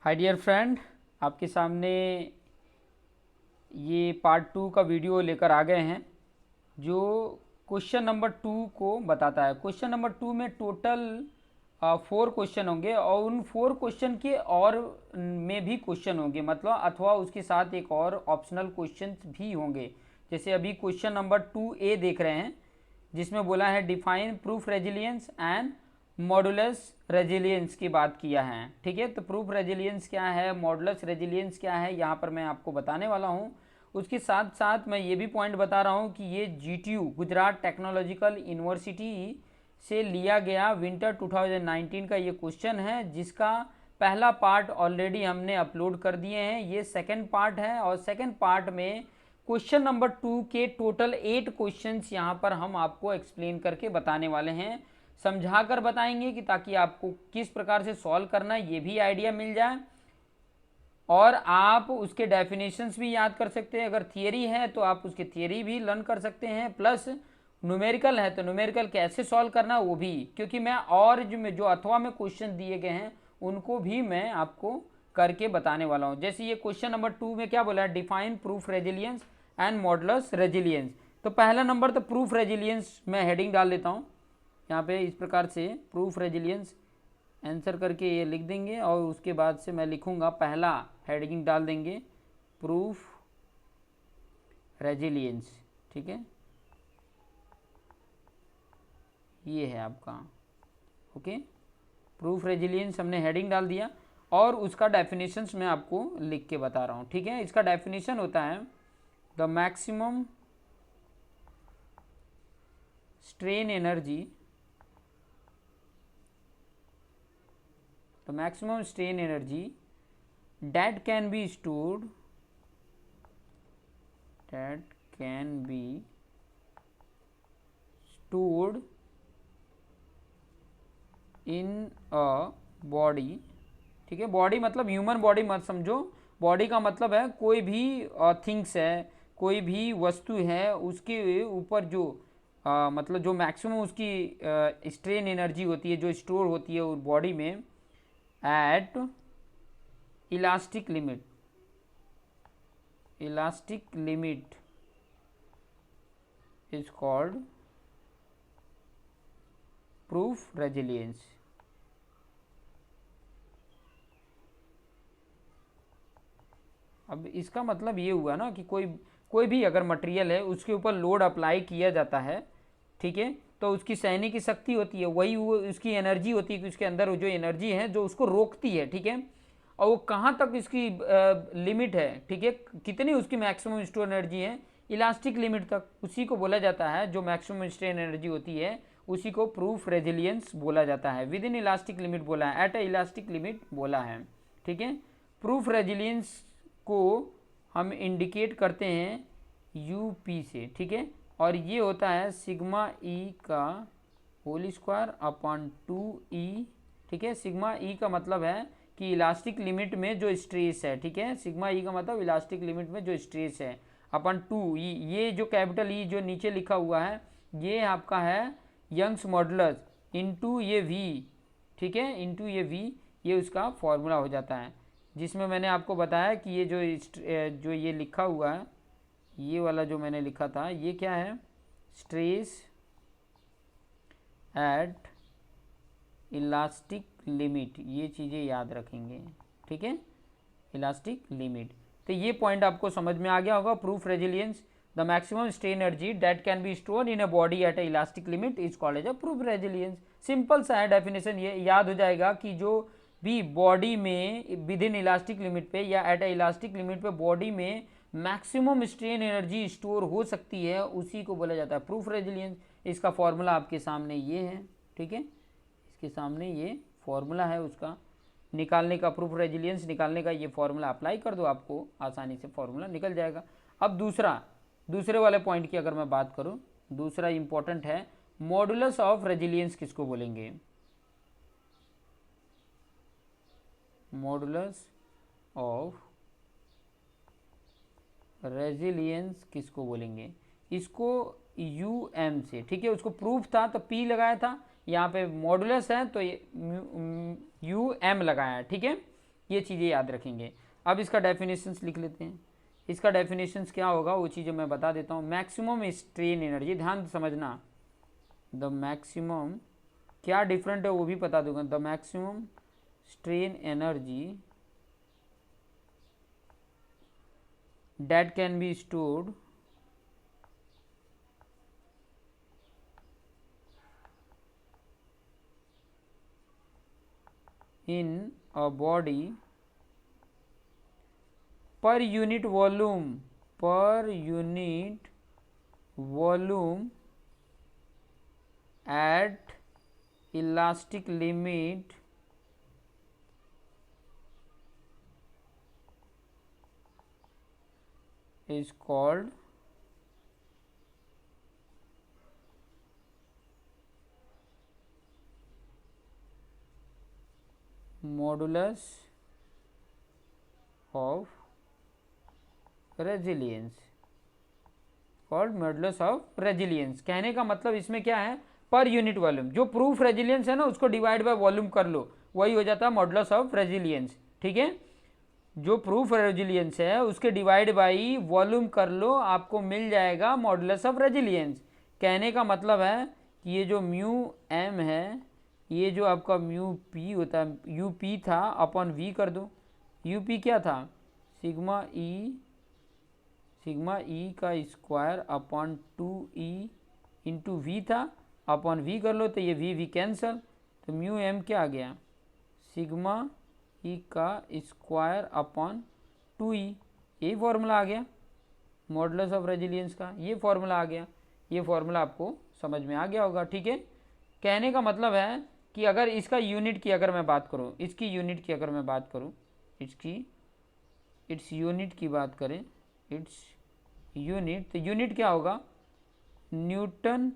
Hi dear friend, आपके सामने ये पार्ट 2 का वीडियो लेकर आ गए हैं जो क्वेश्चन नंबर 2 को बताता है। क्वेश्चन नंबर 2 में टोटल 4 क्वेश्चन होंगे और उन 4 क्वेश्चन के और में भी क्वेश्चन होंगे, मतलब अथवा उसके साथ एक और ऑप्शनल क्वेश्चन भी होंगे। जैसे अभी क्वेश्चन नंबर 2A देख रहे हैं जिसमें बोला है define proof resilience and modulus resilience की बात किया है। ठीक है, तो प्रूफ रेजिलियंस क्या है, मॉडुलस रेजिलियंस क्या है, यहाँ पर मैं आपको बताने वाला हूँ। उसके साथ साथ मैं ये भी पॉइंट बता रहा हूँ कि ये GTU गुजरात टेक्नोलॉजिकल यूनिवर्सिटी से लिया गया विंटर 2019 का ये क्वेश्चन है, जिसका पहला पार्ट ऑलरेडी हमने अपलोड कर दिए हैं। ये सेकंड पार्ट है और सेकंड पार्ट में क्वेश्चन नंबर 2 के टोटल 8 क्वेश्चंस यहाँ पर हम आपको एक्सप्लेन करके बताने वाले हैं, समझा कर बताएंगे कि ताकि आपको किस प्रकार से सॉल्व करना है ये भी आइडिया मिल जाए और आप उसके डेफिनेशंस भी याद कर सकते हैं। अगर थियरी है तो आप उसकी थियरी भी लर्न कर सकते हैं, प्लस न्यूमेरिकल है तो न्यूमेरिकल कैसे सॉल्व करना वो भी, क्योंकि मैं और जो अथवा में क्वेश्चन दिए गए हैं उनको भी मैं आपको करके बताने वाला हूँ। जैसे ये क्वेश्चन नंबर 2 में क्या बोला है, define proof resilience and modulus resilience. तो पहला नंबर तो प्रूफ रेजिलियंस मैं हेडिंग डाल देता हूँ यहाँ पे इस प्रकार से, प्रूफ रेजिलियंस आंसर करके ये लिख देंगे और उसके बाद से मैं लिखूँगा, पहला हेडिंग डाल देंगे प्रूफ रेजिलियंस। ठीक है, ये है आपका ओके, प्रूफ रेजिलियंस हमने हेडिंग डाल दिया और उसका डेफिनेशंस मैं आपको लिख के बता रहा हूँ। ठीक है, इसका डेफिनेशन होता है the maximum strain energy, the maximum strain energy that can be stored in a body। ठीक है, बॉडी मतलब ह्यूमन बॉडी मत समझो, बॉडी का मतलब है कोई भी थिंग्स है, कोई भी वस्तु है, उसके ऊपर जो मतलब जो मैक्सिमम उसकी स्ट्रेन एनर्जी होती है जो स्टोर होती है उस बॉडी में at elastic limit, elastic limit is called proof resilience. अब इसका मतलब ये हुआ ना कि कोई भी अगर मटेरियल है उसके ऊपर लोड अप्लाई किया जाता है, ठीक है, तो उसकी सहने की शक्ति होती है, वही वो उसकी एनर्जी होती है कि उसके अंदर जो एनर्जी है जो उसको रोकती है। ठीक है, और वो कहाँ तक इसकी लिमिट है, ठीक है, कितनी उसकी मैक्सिमम स्टोर एनर्जी है, इलास्टिक लिमिट तक, उसी को बोला जाता है, जो मैक्सिमम स्ट्रेन एनर्जी होती है उसी को प्रूफ रेजिलियंस बोला जाता है। विद इन इलास्टिक लिमिट बोला है, एट ए इलास्टिक लिमिट बोला है। ठीक है, प्रूफ रेजिलियंस को हम इंडिकेट करते हैं यूपी से। ठीक है, और ये होता है सिग्मा ई का होल स्क्वायर अपॉन 2E। ठीक है, सिग्मा ई का मतलब है कि इलास्टिक लिमिट में जो स्ट्रेस है, ठीक है, सिग्मा ई का मतलब इलास्टिक लिमिट में जो स्ट्रेस है अपन 2E, ये जो कैपिटल ई जो नीचे लिखा हुआ है ये आपका है यंग्स मॉडुलस इनटू ये V। ठीक है, इनटू ये V, ये उसका फॉर्मूला हो जाता है, जिसमें मैंने आपको बताया कि ये जो ये लिखा हुआ है, ये वाला जो मैंने लिखा था ये क्या है, स्ट्रेस एट इलास्टिक लिमिट, ये चीज़ें याद रखेंगे। ठीक है, इलास्टिक लिमिट, तो ये पॉइंट आपको समझ में आ गया होगा। Proof resilience, the maximum strain energy that can be store in a body at a elastic limit is called as a proof resilience. Simple सा है डेफिनेशन, ये याद हो जाएगा कि जो भी बॉडी में विद इन इलास्टिक लिमिट पे या एट अ इलास्टिक लिमिट पे बॉडी में मैक्सिमम स्ट्रेन एनर्जी स्टोर हो सकती है उसी को बोला जाता है प्रूफ रेजिलियंस। इसका फॉर्मूला आपके सामने ये है। ठीक है, इसके सामने ये फॉर्मूला है उसका निकालने का, प्रूफ रेजिलियंस निकालने का ये फॉर्मूला अप्लाई कर दो, आपको आसानी से फॉर्मूला निकल जाएगा। अब दूसरे वाले पॉइंट की अगर मैं बात करूं, दूसरा इंपॉर्टेंट है मॉडुलस ऑफ रेजिलियंस किसको बोलेंगे, मॉडुलस ऑफ रेजिलियंस किसको बोलेंगे, इसको UM से। ठीक है, उसको प्रूफ था तो P लगाया था, यहाँ पे मॉडुलस है तो UM लगाया है। ठीक है, ये चीज़ें याद रखेंगे। अब इसका डेफिनेशंस लिख लेते हैं। इसका डेफिनेशंस क्या होगा वो चीज़ें मैं बता देता हूँ। मैक्सिमम स्ट्रेन एनर्जी, ध्यान से समझना, द मैक्सिमम, क्या डिफरेंट है वो भी बता दूंगा। The maximum strain energy that can be stored in a body per unit volume at elastic limit is called modulus of resilience, called modulus of resilience. कहने का मतलब इसमें क्या है, पर यूनिट वॉल्यूम, जो प्रूफ रेजिलियंस है ना उसको डिवाइड बाय वॉल्यूम कर लो, वही हो जाता है मॉडुलस ऑफ रेजिलियंस। ठीक है, जो प्रूफ रेजिलियंस है उसके डिवाइड बाई वॉल्यूम कर लो, आपको मिल जाएगा मॉडुलस ऑफ रेजिलियंस। कहने का मतलब है कि ये जो म्यू एम है, ये जो आपका म्यू पी होता है, यू पी था अपॉन वी कर दो। यू पी क्या था, सिग्मा ई का square upon 2e into V था, अपॉन वी कर लो तो ये वी कैंसल, तो म्यू एम क्या आ गया, सिग्मा ई का स्क्वायर अपॉन 2e, यही फॉर्मूला आ गया मॉडुलस ऑफ रेजिलियंस का, ये फॉर्मूला आ गया। ये फॉर्मूला आपको समझ में आ गया होगा। ठीक है, कहने का मतलब है कि अगर इसका यूनिट की अगर मैं बात करूँ, इसकी यूनिट की अगर मैं बात करूँ, इट्स यूनिट की बात करें, इट्स यूनिट, तो यूनिट क्या होगा, newton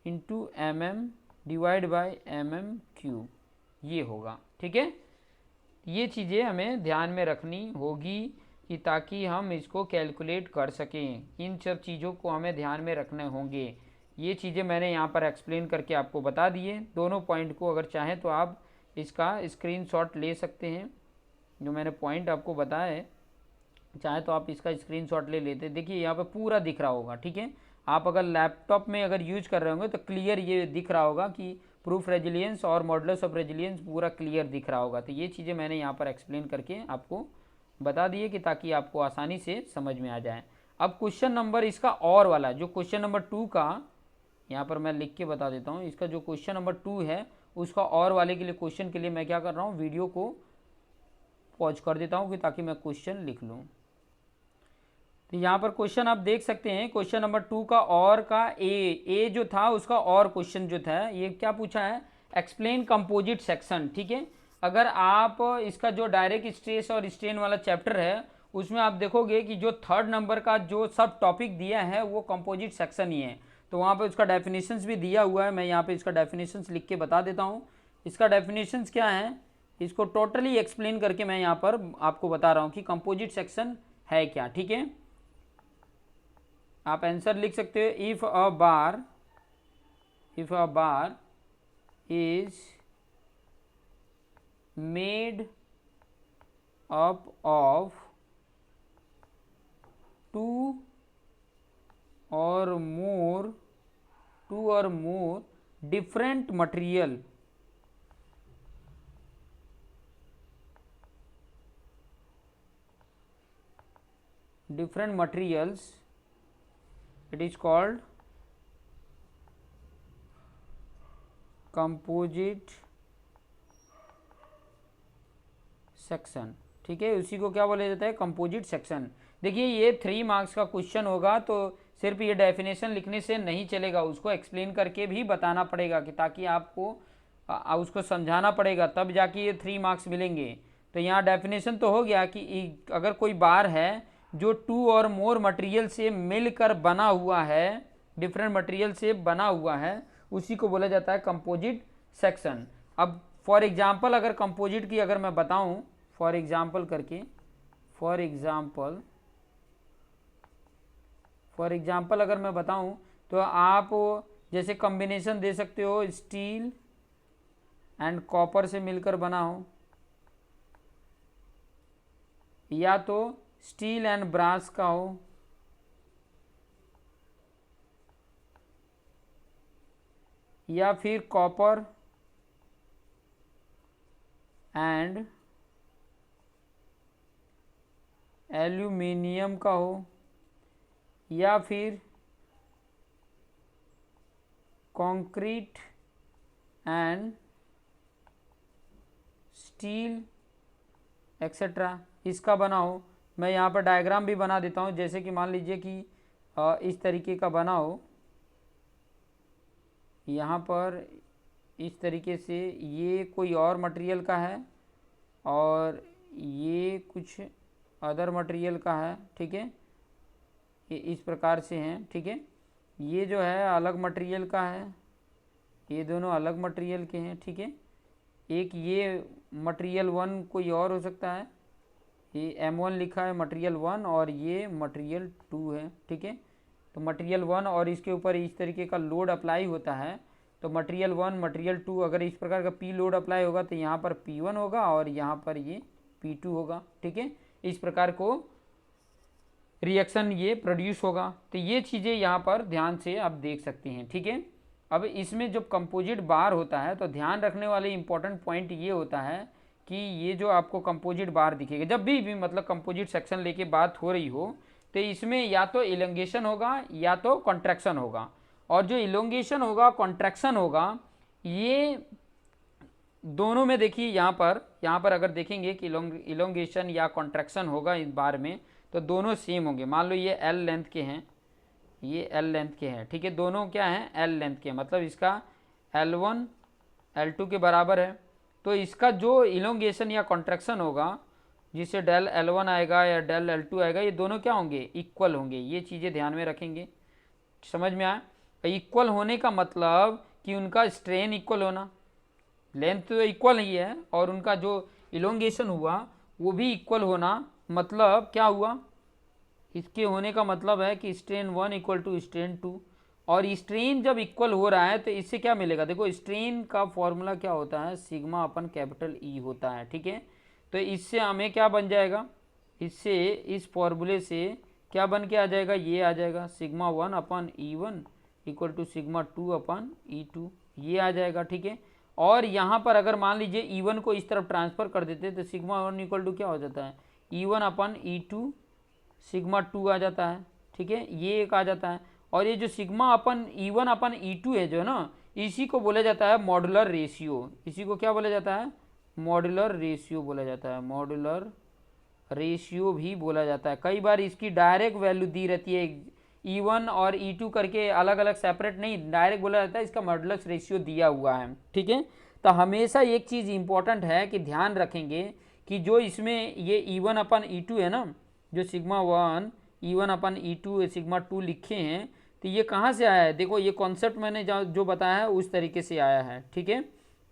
into M M divide by M M cube, ये होगा। ठीक है, ये चीज़ें हमें ध्यान में रखनी होगी कि ताकि हम इसको कैलकुलेट कर सकें, इन सब चीज़ों को हमें ध्यान में रखने होंगे। ये चीज़ें मैंने यहाँ पर एक्सप्लेन करके आपको बता दिए दोनों पॉइंट को। अगर चाहें तो आप इसका स्क्रीनशॉट ले सकते हैं, जो मैंने पॉइंट आपको बताया है, चाहे तो आप इसका स्क्रीनशॉट ले लेते। देखिए यहाँ पे पूरा दिख रहा होगा। ठीक है, आप अगर लैपटॉप में अगर यूज कर रहे होंगे तो क्लियर ये दिख रहा होगा कि प्रूफ रेजिलियंस और मॉडुलस ऑफ रेजिलियंस पूरा क्लियर दिख रहा होगा। तो ये चीज़ें मैंने यहाँ पर एक्सप्लेन करके आपको बता दिए कि ताकि आपको आसानी से समझ में आ जाए। अब क्वेश्चन नंबर इसका और वाला, जो क्वेश्चन नंबर 2 का, यहाँ पर मैं लिख के बता देता हूँ, इसका जो क्वेश्चन नंबर 2 है उसका और वाले के लिए, क्वेश्चन के लिए मैं क्या कर रहा हूँ, वीडियो को पॉज कर देता हूँ कि ताकि मैं क्वेश्चन लिख लूँ। तो यहाँ पर क्वेश्चन आप देख सकते हैं, क्वेश्चन नंबर 2 का और का ए जो था उसका और क्वेश्चन जो था, ये क्या पूछा है, एक्सप्लेन कंपोजिट सेक्शन। ठीक है, अगर आप इसका जो डायरेक्ट स्ट्रेस और स्ट्रेन वाला चैप्टर है उसमें आप देखोगे कि जो 3rd नंबर का जो सब टॉपिक दिया है वो कंपोजिट सेक्शन ही है। तो वहाँ पे उसका डेफिनेशंस भी दिया हुआ है, मैं यहाँ पे इसका डेफिनेशंस लिख के बता देता हूँ। इसका डेफिनेशंस क्या है, इसको टोटली एक्सप्लेन करके मैं यहाँ पर आपको बता रहा हूँ कि कंपोजिट सेक्शन है क्या। ठीक है, आप आंसर लिख सकते हो, if a bar is made up of 2 or more different materials, it is called composite section. ठीक है, उसी को क्या बोला जाता है, कंपोजिट सेक्शन। देखिए ये 3 मार्क्स का क्वेश्चन होगा, तो सिर्फ ये डेफिनेशन लिखने से नहीं चलेगा, उसको एक्सप्लेन करके भी बताना पड़ेगा कि ताकि आपको उसको समझाना पड़ेगा, तब जाके ये 3 मार्क्स मिलेंगे। तो यहाँ डेफिनेशन तो हो गया कि अगर कोई बार है जो 2 और मोर मटेरियल से मिलकर बना हुआ है, डिफरेंट मटेरियल से बना हुआ है, उसी को बोला जाता है कंपोजिट सेक्शन। अब फॉर एग्जाम्पल अगर कंपोजिट की अगर मैं बताऊं, फॉर एग्जाम्पल अगर मैं बताऊं तो आप जैसे कॉम्बिनेशन दे सकते हो, स्टील एंड कॉपर से मिलकर बना हो, या तो स्टील एंड ब्रास का हो, या फिर कॉपर एंड एल्यूमिनियम का हो, या फिर कंक्रीट एंड स्टील एक्सेट्रा इसका बना हो। मैं यहाँ पर डायग्राम भी बना देता हूँ, जैसे कि मान लीजिए कि इस तरीके का बना हो, यहाँ पर इस तरीके से ये कोई और मटेरियल का है और ये कुछ अदर मटेरियल का है, ठीक है, ये इस प्रकार से हैं, ठीक है। ये जो है अलग मटेरियल का है, ये दोनों अलग मटेरियल के हैं, ठीक है। एक ये मटेरियल 1 कोई और हो सकता है, ये M1 लिखा है मटेरियल 1 और ये मटेरियल 2 है, ठीक है। तो मटेरियल 1 और इसके ऊपर इस तरीके का लोड अप्लाई होता है, तो मटेरियल 1 मटेरियल 2 अगर इस प्रकार का P लोड अप्लाई होगा तो यहाँ पर P1 होगा और यहाँ पर ये P2 होगा, ठीक है। इस प्रकार को रिएक्शन ये प्रोड्यूस होगा। तो ये चीज़ें यहाँ पर ध्यान से आप देख सकते हैं, ठीक है। अब इसमें जब कंपोजिट बार होता है तो ध्यान रखने वाले इंपॉर्टेंट पॉइंट ये होता है कि ये जो आपको कंपोजिट बार दिखेगा, जब भी मतलब कंपोजिट सेक्शन लेके बात हो रही हो तो इसमें या तो इलोंगेशन होगा या तो कॉन्ट्रैक्शन होगा। और जो इलोंगेशन होगा कॉन्ट्रैक्शन होगा ये दोनों में देखिए यहाँ पर अगर देखेंगे कि इलोंगेशन या कॉन्ट्रैक्शन होगा इस बार में तो दोनों सेम होंगे। मान लो ये L लेंथ के हैं, ये L लेंथ के हैं, ठीक है, दोनों क्या हैं L लेंथ के, मतलब इसका L1 L2 के बराबर है। तो इसका जो इलोंगेशन या कॉन्ट्रैक्शन होगा जिससे डेल L1 आएगा या डेल L2 आएगा, ये दोनों क्या होंगे इक्वल होंगे। ये चीज़ें ध्यान में रखेंगे, समझ में आया। इक्वल होने का मतलब कि उनका स्ट्रेन इक्वल होना, लेंथ तो इक्वल ही है और उनका जो इलोंगेशन हुआ वो भी इक्वल होना। मतलब क्या हुआ, इसके होने का मतलब है कि स्ट्रेन 1 इक्वल टू स्ट्रेन 2, और स्ट्रेन जब इक्वल हो रहा है तो इससे क्या मिलेगा, देखो स्ट्रेन का फॉर्मूला क्या होता है सिग्मा अपन कैपिटल E होता है, ठीक है। तो इससे हमें क्या बन जाएगा, इससे इस फॉर्मूले से क्या बन के आ जाएगा, ये आ जाएगा sigma 1 upon E1 equal to sigma 2 upon E2, ये आ जाएगा, ठीक है। और यहाँ पर अगर मान लीजिए E1 को इस तरफ ट्रांसफ़र कर देते तो सिग्मा 1 इक्वल टू क्या हो जाता है E1 अपन E2 सिग्मा 2 आ जाता है, ठीक है, ये एक आ जाता है। और ये जो सिग्मा अपन E1 अपन E2 है जो है ना, इसी को बोला जाता है मॉड्यूलर रेशियो। इसी को क्या बोला जाता है, मॉड्यूलर रेशियो बोला जाता है, मॉड्यूलर रेशियो भी बोला जाता है। कई बार इसकी डायरेक्ट वैल्यू दी रहती है, E1 और E2 करके अलग अलग सेपरेट नहीं, डायरेक्ट बोला जाता है इसका मॉड्यूलर रेशियो दिया हुआ है, ठीक है। तो हमेशा एक चीज़ इंपॉर्टेंट है कि ध्यान रखेंगे कि जो इसमें ये E1 अपन E2 है ना, जो सिग्मा 1 E1 अपन E2 सिग्मा 2 लिखे हैं, तो ये कहाँ से आया है, देखो ये कॉन्सेप्ट मैंने जो बताया है उस तरीके से आया है, ठीक है।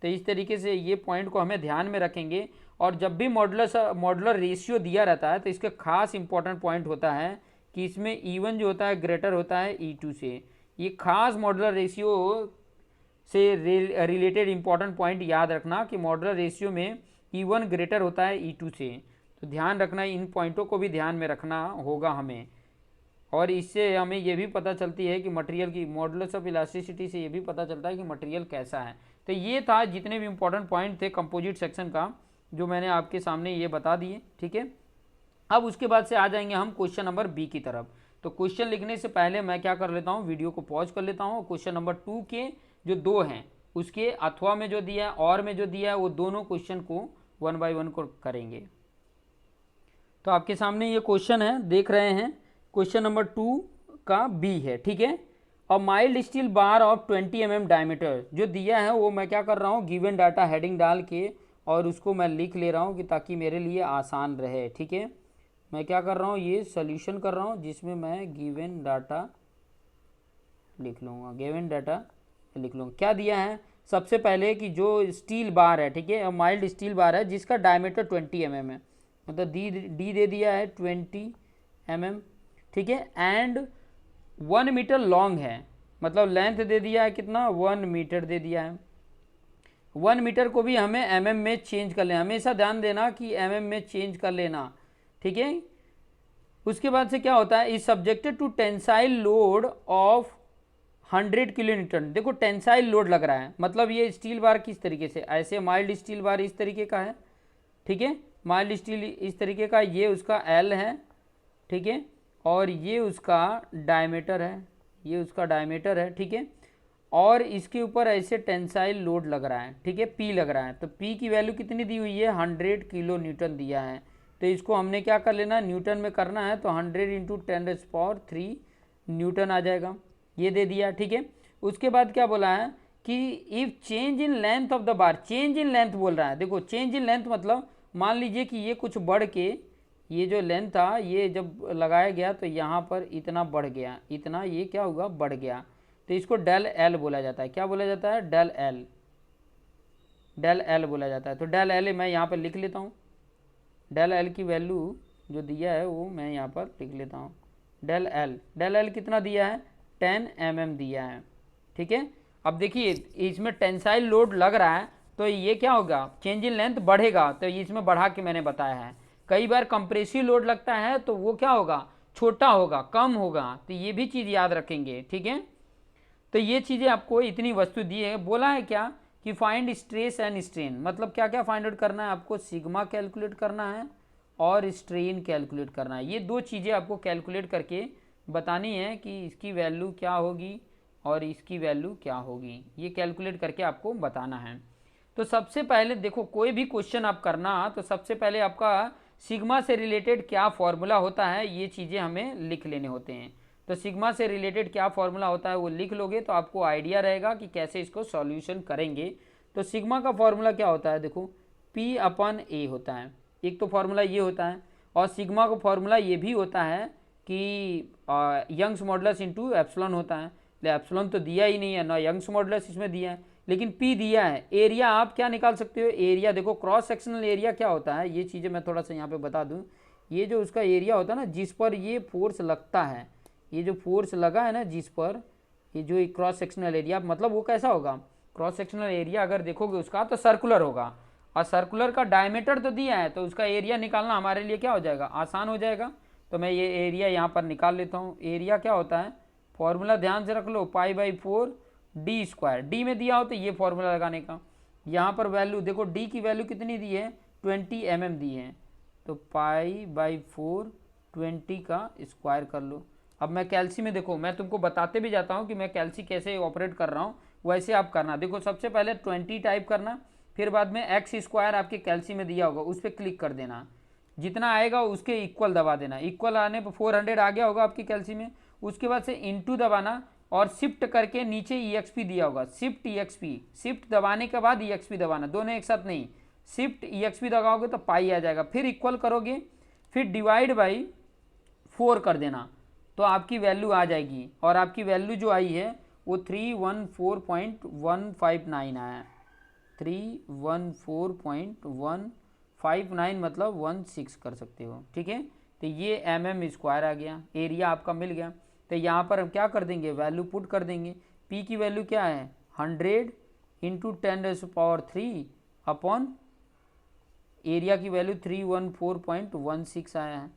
तो इस तरीके से ये पॉइंट को हमें ध्यान में रखेंगे। और जब भी मॉड्यूलर रेशियो दिया रहता है तो इसका खास इंपॉर्टेंट पॉइंट होता है कि इसमें E1 जो होता है ग्रेटर होता है E2 से। ये खास मॉड्यूलर रेशियो से रिलेटेड इंपॉर्टेंट पॉइंट याद रखना कि मॉड्यूलर रेशियो में E1 ग्रेटर होता है E2 से। तो ध्यान रखना, इन पॉइंटों को भी ध्यान में रखना होगा हमें। और इससे हमें ये भी पता चलती है कि मटेरियल की मॉडुलस ऑफ इलास्टिसिटी से ये भी पता चलता है कि मटेरियल कैसा है। तो ये था जितने भी इंपॉर्टेंट पॉइंट थे कंपोजिट सेक्शन का जो मैंने आपके सामने ये बता दिए, ठीक है। अब उसके बाद से आ जाएंगे हम क्वेश्चन नंबर बी की तरफ। तो क्वेश्चन लिखने से पहले मैं क्या कर लेता हूँ, वीडियो को पॉज कर लेता हूँ। क्वेश्चन नंबर 2 के जो 2 हैं उसके अथवा में जो दिया है और में जो दिया है वो दोनों क्वेश्चन को 1 बाय 1 को करेंगे। तो आपके सामने ये क्वेश्चन है, देख रहे हैं, क्वेश्चन नंबर 2 का बी है, ठीक है। और mild steel bar of 20 mm diameter जो दिया है वो मैं क्या कर रहा हूँ, गिवन डाटा हेडिंग डाल के और उसको मैं लिख ले रहा हूँ कि ताकि मेरे लिए आसान रहे, ठीक है। मैं क्या कर रहा हूँ, ये सोल्यूशन कर रहा हूँ जिसमें मैं गिवन डाटा लिख लूँगा, गिवन डाटा लिख लूँगा। क्या दिया है, सबसे पहले कि जो स्टील बार है, ठीक है, माइल्ड स्टील बार है जिसका डायमीटर 20 mm है, मतलब डी दे दिया है 20 mm, ठीक है, एंड 1 मीटर लॉन्ग है, मतलब लेंथ दे दिया है कितना, 1 मीटर दे दिया है। 1 मीटर को भी हमें mm में चेंज कर लेना, हमेशा ध्यान देना कि mm में चेंज कर लेना। ठीक है। उसके बाद से क्या होता है, is subjected to tensile load of 100 kilo newton. देखो टेंसाइल लोड लग रहा है, मतलब ये स्टील बार किस तरीके से, ऐसे माइल्ड स्टील बार इस तरीके का है, ठीक है, माइल्ड स्टील इस तरीके का, ये उसका एल है, ठीक है, और ये उसका डायमीटर है, ये उसका डायमीटर है, ठीक है, और इसके ऊपर ऐसे टेंसाइल लोड लग रहा है, ठीक है, पी लग रहा है। तो पी की वैल्यू कितनी दी हुई है, 100 किलो न्यूटन दिया है। तो इसको हमने क्या कर लेना, न्यूटन में करना है, तो 100 इंटू 10⁻³ न्यूटन आ जाएगा, ये दे दिया, ठीक है। उसके बाद क्या बोला है कि if change in length of the bar, change in length बोल रहा है। देखो चेंज इन लेंथ मतलब मान लीजिए कि ये कुछ बढ़ के, ये जो लेंथ था ये जब लगाया गया तो यहाँ पर इतना बढ़ गया, इतना ये क्या होगा, बढ़ गया, तो इसको डेल एल बोला जाता है। क्या बोला जाता है, डेल एल, डेल एल बोला जाता है। तो डेल एल मैं यहाँ पर लिख लेता हूँ, डेल एल की वैल्यू जो दिया है वो मैं यहाँ पर लिख लेता हूँ। डेल एल कितना दिया है, 10 mm दिया है, ठीक है। अब देखिए इसमें टेंसाइल लोड लग रहा है, तो ये क्या होगा, चेंज इन लेंथ बढ़ेगा, तो इसमें बढ़ा के मैंने बताया है। कई बार कंप्रेसिव लोड लगता है तो वो क्या होगा, छोटा होगा, कम होगा, तो ये भी चीज़ याद रखेंगे, ठीक है। तो ये चीज़ें आपको इतनी वस्तु दी है। बोला है क्या कि फाइंड स्ट्रेस एंड स्ट्रेन, मतलब क्या क्या फाइंड आउट करना है आपको, सिग्मा कैलकुलेट करना है और स्ट्रेन कैलकुलेट करना है। ये दो चीज़ें आपको कैलकुलेट करके बतानी है कि इसकी वैल्यू क्या होगी और इसकी वैल्यू क्या होगी, ये कैलकुलेट करके आपको बताना है। तो सबसे पहले देखो कोई भी क्वेश्चन आप करना, तो सबसे पहले आपका सिग्मा से रिलेटेड क्या फॉर्मूला होता है, ये चीज़ें हमें लिख लेने होते हैं। तो सिग्मा से रिलेटेड क्या फॉर्मूला होता है वो लिख लोगे तो आपको आइडिया रहेगा कि कैसे इसको सॉल्यूशन करेंगे। तो सिग्मा का फॉर्मूला क्या होता है, देखो P/A होता है, एक तो फॉर्मूला ये होता है, और सिग्मा का फॉर्मूला ये भी होता है कि यंग्स मॉडुलस इंटू एप्सिलॉन होता है। एप्सिलॉन तो दिया ही नहीं है ना, यंग्स मॉडुलस इसमें दिया है, लेकिन P दिया है। एरिया आप क्या निकाल सकते हो, एरिया देखो क्रॉस सेक्शनल एरिया क्या होता है, ये चीज़ें मैं थोड़ा सा यहाँ पे बता दूँ। ये जो उसका एरिया होता है ना, जिस पर ये फोर्स लगता है, ये जो फोर्स लगा है ना जिस पर, ये जो क्रॉस सेक्शनल एरिया, मतलब वो कैसा होगा, क्रॉस सेक्शनल एरिया अगर देखोगे उसका तो सर्कुलर होगा, और सर्कुलर का डायमीटर तो दिया है, तो उसका एरिया निकालना हमारे लिए क्या हो जाएगा, आसान हो जाएगा। तो मैं ये एरिया यहाँ पर निकाल लेता हूँ। एरिया क्या होता है, फॉर्मूला ध्यान से रख लो, π/4d², डी में दिया हो तो ये फॉर्मूला लगाने का। यहाँ पर वैल्यू देखो, डी की वैल्यू कितनी दी है, 20 mm दी है, तो π/4 20 का स्क्वायर कर लो। अब मैं कैल्सी में देखो, मैं तुमको बताते भी जाता हूँ कि मैं कैल्सी कैसे ऑपरेट कर रहा हूँ, वैसे आप करना। देखो सबसे पहले 20 टाइप करना, फिर बाद में x² आपके कैल्सी में दिया होगा उस पर क्लिक कर देना, जितना आएगा उसके इक्वल दबा देना। इक्वल आने पर 400 आ गया होगा आपकी कैल्सी में। उसके बाद से इंटू दबाना और शिफ्ट करके नीचे EXP दिया होगा, शिफ्ट EXP, शिफ्ट दबाने के बाद EXP दबाना, दोनों एक साथ नहीं, शिफ्ट EXP दबाओगे तो पाई आ जाएगा। फिर इक्वल करोगे, फिर डिवाइड बाई 4 कर देना, तो आपकी वैल्यू आ जाएगी। और आपकी वैल्यू जो आई है वो 314.159 आया, 314.159 मतलब 16 कर सकते हो, ठीक है। तो ये mm² आ गया, एरिया आपका मिल गया। तो यहाँ पर हम क्या कर देंगे, वैल्यू पुट कर देंगे। P की वैल्यू क्या है, 100 इंटू 10⁻³ अपॉन एरिया की वैल्यू 314.16 आया है।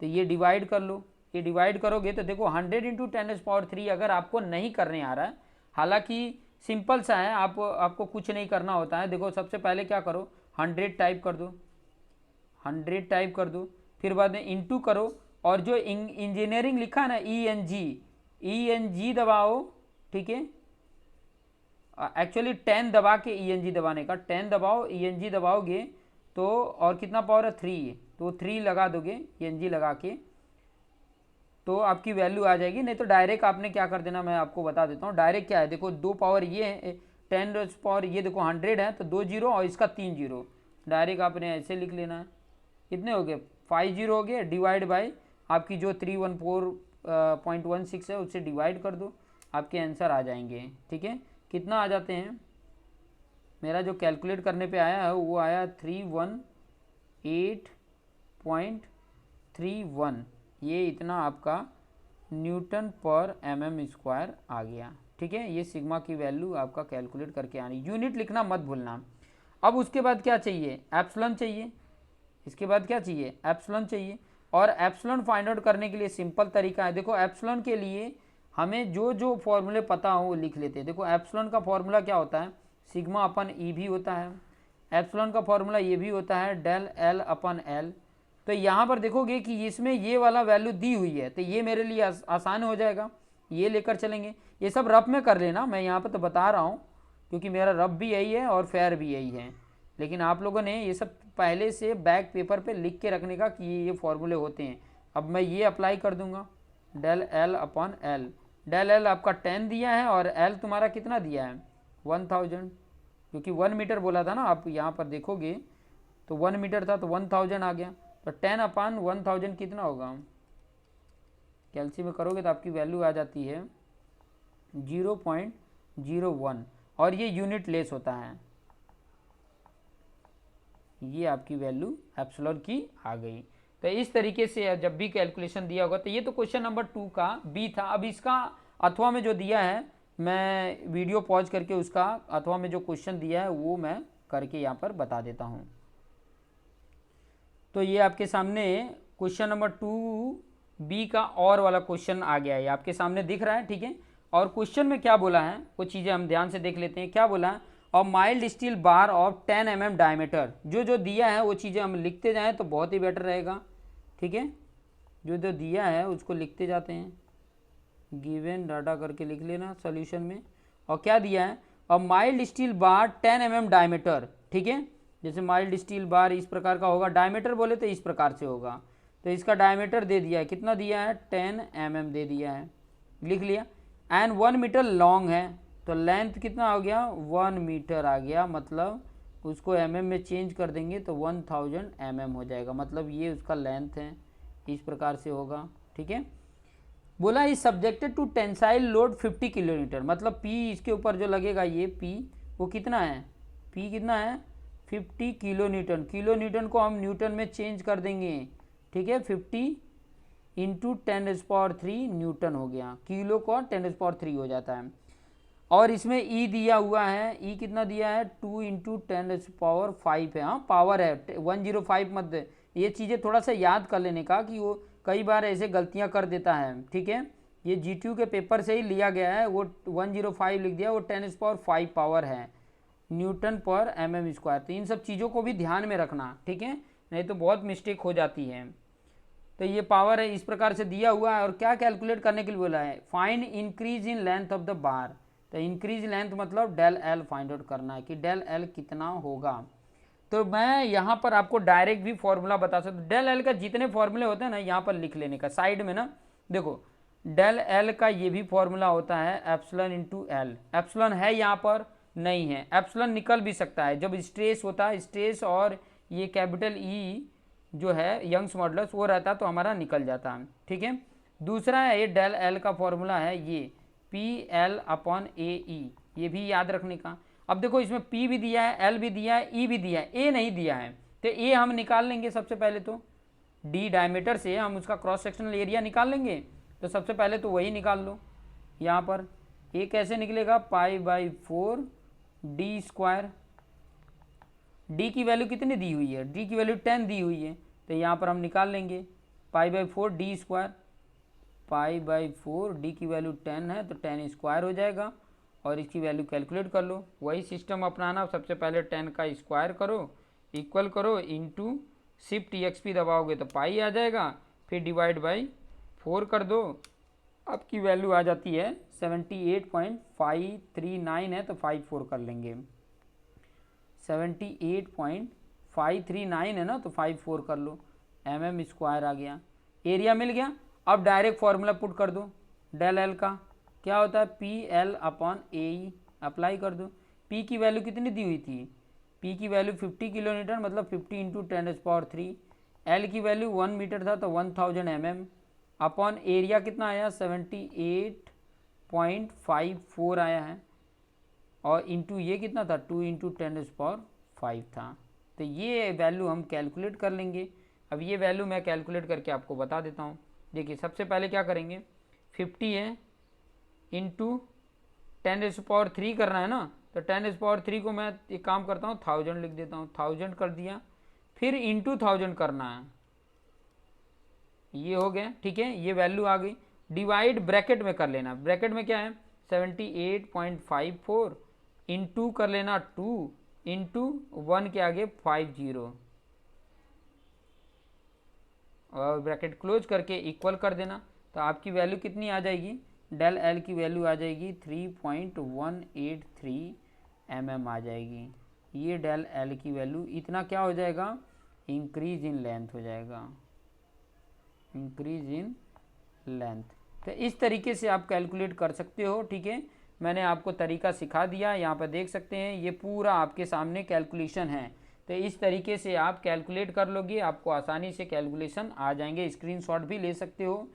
तो ये डिवाइड कर लो, ये डिवाइड करोगे तो देखो 100 इंटू 10⁻³ अगर आपको नहीं करने आ रहा है, हालांकि सिंपल सा है, आपको कुछ नहीं करना होता है। देखो सबसे पहले क्या करो, 100 टाइप कर दो, 100 टाइप कर दो, फिर बाद में इंटू करो, और जो इंजीनियरिंग लिखा है ना ENG दबाओ, ठीक है। एक्चुअली 10 दबा के ENG दबाने का, 10 दबाओ, ENG दबाओगे तो, और कितना पावर है 3, तो 3 लगा दोगे ENG लगा के, तो आपकी वैल्यू आ जाएगी। नहीं तो डायरेक्ट आपने क्या कर देना, मैं आपको बता देता हूँ। डायरेक्ट क्या है, देखो 2 पावर ये है, 10 पावर ये देखो 100 है, तो 2 जीरो और इसका 3 जीरो, डायरेक्ट आपने ऐसे लिख लेना है। कितने हो गए, 5 जीरो हो गए, डिवाइड बाई आपकी जो 314.16 है उससे डिवाइड कर दो, आपके आंसर आ जाएंगे, ठीक है। कितना आ जाते हैं, मेरा जो कैलकुलेट करने पे आया है वो आया 318.31, ये इतना आपका न्यूटन पर mm² आ गया, ठीक है। ये सिग्मा की वैल्यू आपका कैलकुलेट करके आनी, यूनिट लिखना मत भूलना। अब उसके बाद क्या चाहिए, एप्सिलॉन चाहिए। इसके बाद क्या चाहिए, एप्सिलॉन चाहिए। और एप्सिलॉन फाइंड आउट करने के लिए सिंपल तरीका है, देखो एप्सिलॉन के लिए हमें जो जो फॉर्मूले पता हो वो लिख लेते हैं। देखो एप्सिलॉन का फॉर्मूला क्या होता है, सिग्मा अपन ई भी होता है। एप्सिलॉन का फॉर्मूला ये भी होता है डेल एल अपन एल। तो यहाँ पर देखोगे कि इसमें ये वाला वैल्यू दी हुई है, तो ये मेरे लिए आसान हो जाएगा, ये लेकर चलेंगे। ये सब रफ में कर लेना, मैं यहाँ पर तो बता रहा हूँ क्योंकि मेरा रफ भी यही है और फेयर भी यही है, लेकिन आप लोगों ने ये सब पहले से बैक पेपर पे लिख के रखने का कि ये फॉर्मूले होते हैं। अब मैं ये अप्लाई कर दूंगा, del L upon L. Del L आपका 10 दिया है और एल तुम्हारा कितना दिया है 1000, क्योंकि 1 मीटर बोला था ना, आप यहाँ पर देखोगे तो 1 मीटर था तो 1000 आ गया। तो 10 अपान 1000 कितना होगा, कैलसी में करोगे तो आपकी वैल्यू आ जाती है 0.01 और ये यूनिट लेस होता है। ये आपकी वैल्यू एप्सिलॉन की आ गई। तो इस तरीके से जब भी कैलकुलेशन दिया होगा, तो ये तो क्वेश्चन नंबर 2 का बी था। अब इसका अथवा में जो दिया है, मैं वीडियो पॉज करके उसका अथवा में जो क्वेश्चन दिया है वो मैं करके यहाँ पर बता देता हूँ। तो ये आपके सामने क्वेश्चन नंबर 2 बी का और वाला क्वेश्चन आ गया है, आपके सामने दिख रहा है, ठीक है। और क्वेश्चन में क्या बोला है, कुछ चीज़ें हम ध्यान से देख लेते हैं। क्या बोला है, और mild steel bar of 10 mm diameter. जो जो दिया है वो चीज़ें हम लिखते जाएं तो बहुत ही बेटर रहेगा, ठीक है। जो जो दिया है उसको लिखते जाते हैं, गिवन डाटा करके लिख लेना सोल्यूशन में। और क्या दिया है, और mild steel bar 10 mm diameter, ठीक है। जैसे माइल्ड स्टील बार इस प्रकार का होगा, डायमीटर बोले तो इस प्रकार से होगा। तो इसका डायमीटर दे दिया है, कितना दिया है 10 mm दे दिया है, लिख लिया। एंड 1 मीटर लॉन्ग है, तो लेंथ कितना हो गया 1 मीटर आ गया, मतलब उसको mm में चेंज कर देंगे तो 1000 mm हो जाएगा, मतलब ये उसका लेंथ है, इस प्रकार से होगा, ठीक है। बोला is subjected to tensile load 50 kilometre, मतलब P इसके ऊपर जो लगेगा ये P वो कितना है, P कितना है 50 किलो न्यूटन। किलो न्यूटन को हम न्यूटन में चेंज कर देंगे, ठीक है। 50 इंटू 10⁻³ न्यूटन हो गया, किलो को 10⁻³ हो जाता है। और इसमें E दिया हुआ है, E कितना दिया है 2 इंटू 10⁵ है, हाँ पावर है 105 मत दे। ये चीज़ें थोड़ा सा याद कर लेने का कि वो कई बार ऐसे गलतियां कर देता है, ठीक है। ये GTU के पेपर से ही लिया गया है, वो 105 लिख दिया, वो 10⁵ पावर है न्यूटन पर mm²। तो इन सब चीज़ों को भी ध्यान में रखना, ठीक है, नहीं तो बहुत मिस्टेक हो जाती है। तो ये पावर है, इस प्रकार से दिया हुआ है। और क्या कैलकुलेट करने के लिए बोला है, find increase in length of the बार। तो इंक्रीज लेंथ मतलब डेल एल फाइंड आउट करना है कि डेल एल कितना होगा। तो मैं यहाँ पर आपको डायरेक्ट भी फॉर्मूला बता सकता हूँ। डेल एल का जितने फॉर्मूले होते हैं ना यहाँ पर लिख लेने का साइड में ना, देखो डेल एल का ये भी फॉर्मूला होता है एप्सिलॉन इंटू एल। एप्सिलॉन है यहाँ पर नहीं है, एप्सिलॉन निकल भी सकता है जब स्ट्रेस होता है, स्ट्रेस और ये कैपिटल ई जो है यंग्स मॉडुलस वो रहता तो हमारा निकल जाता है, ठीक है। दूसरा है ये डेल एल का फॉर्मूला है ये PL अपॉन AE, ये भी याद रखने का। अब देखो इसमें P भी दिया है, L भी दिया है, E भी दिया है, A नहीं दिया है, तो A हम निकाल लेंगे सबसे पहले। तो D डायमीटर से हम उसका क्रॉस सेक्शनल एरिया निकाल लेंगे, तो सबसे पहले तो वही निकाल लो। यहाँ पर A कैसे निकलेगा π/4 D²। D की वैल्यू कितनी दी हुई है, D की वैल्यू 10 दी हुई है, तो यहाँ पर हम निकाल लेंगे π/4 D²। π/4 D की वैल्यू 10 है तो 10² हो जाएगा, और इसकी वैल्यू कैलकुलेट कर लो। वही सिस्टम अपनाना, सबसे पहले 10 का स्क्वायर करो, इक्वल करो, इंटू शिफ्ट EXP दबाओगे तो पाई आ जाएगा, फिर डिवाइड बाई 4 कर दो, आपकी वैल्यू आ जाती है 78.539 है, तो 54 कर लेंगे। 78.539 है ना, तो 54 कर लो, mm² आ गया, एरिया मिल गया। अब डायरेक्ट फॉर्मूला पुट कर दो, डेल एल का क्या होता है PL अपॉन AE, अप्लाई कर दो। P की वैल्यू कितनी दी हुई थी, P की वैल्यू 50 किलो न्यूटन, मतलब 50 इंटू 10⁻³। L की वैल्यू 1 मीटर था तो 1000 mm, अपॉन एरिया कितना आया 78.54 आया है, और इंटू ये कितना था 2 इंटू 10⁵ था। तो ये वैल्यू हम कैलकुलेट कर लेंगे। अब ये वैल्यू मैं कैलकुलेट करके आपको बता देता हूँ। देखिए सबसे पहले क्या करेंगे, 50 है इंटू 10⁻³ करना है ना, तो 10⁻³ को मैं एक काम करता हूँ 1000 लिख देता हूँ, 1000 कर दिया, फिर इंटू 1000 करना है, ये हो गया, ठीक है, ये वैल्यू आ गई। डिवाइड ब्रैकेट में कर लेना, ब्रैकेट में क्या है 78.54 इंटू कर लेना 2 इंटू 1 के आगे 50 और ब्रैकेट क्लोज करके इक्वल कर देना। तो आपकी वैल्यू कितनी आ जाएगी, डेल एल की वैल्यू आ जाएगी 3.183 mm आ जाएगी। ये डेल एल की वैल्यू इतना क्या हो जाएगा, इंक्रीज इन लेंथ हो जाएगा, इंक्रीज इन लेंथ। तो इस तरीके से आप कैलकुलेट कर सकते हो, ठीक है। मैंने आपको तरीका सिखा दिया, यहाँ पर देख सकते हैं ये पूरा आपके सामने कैलकुलेशन है। तो इस तरीके से आप कैलकुलेट कर लोगे, आपको आसानी से कैलकुलेशन आ जाएंगे, स्क्रीनशॉट भी ले सकते हो।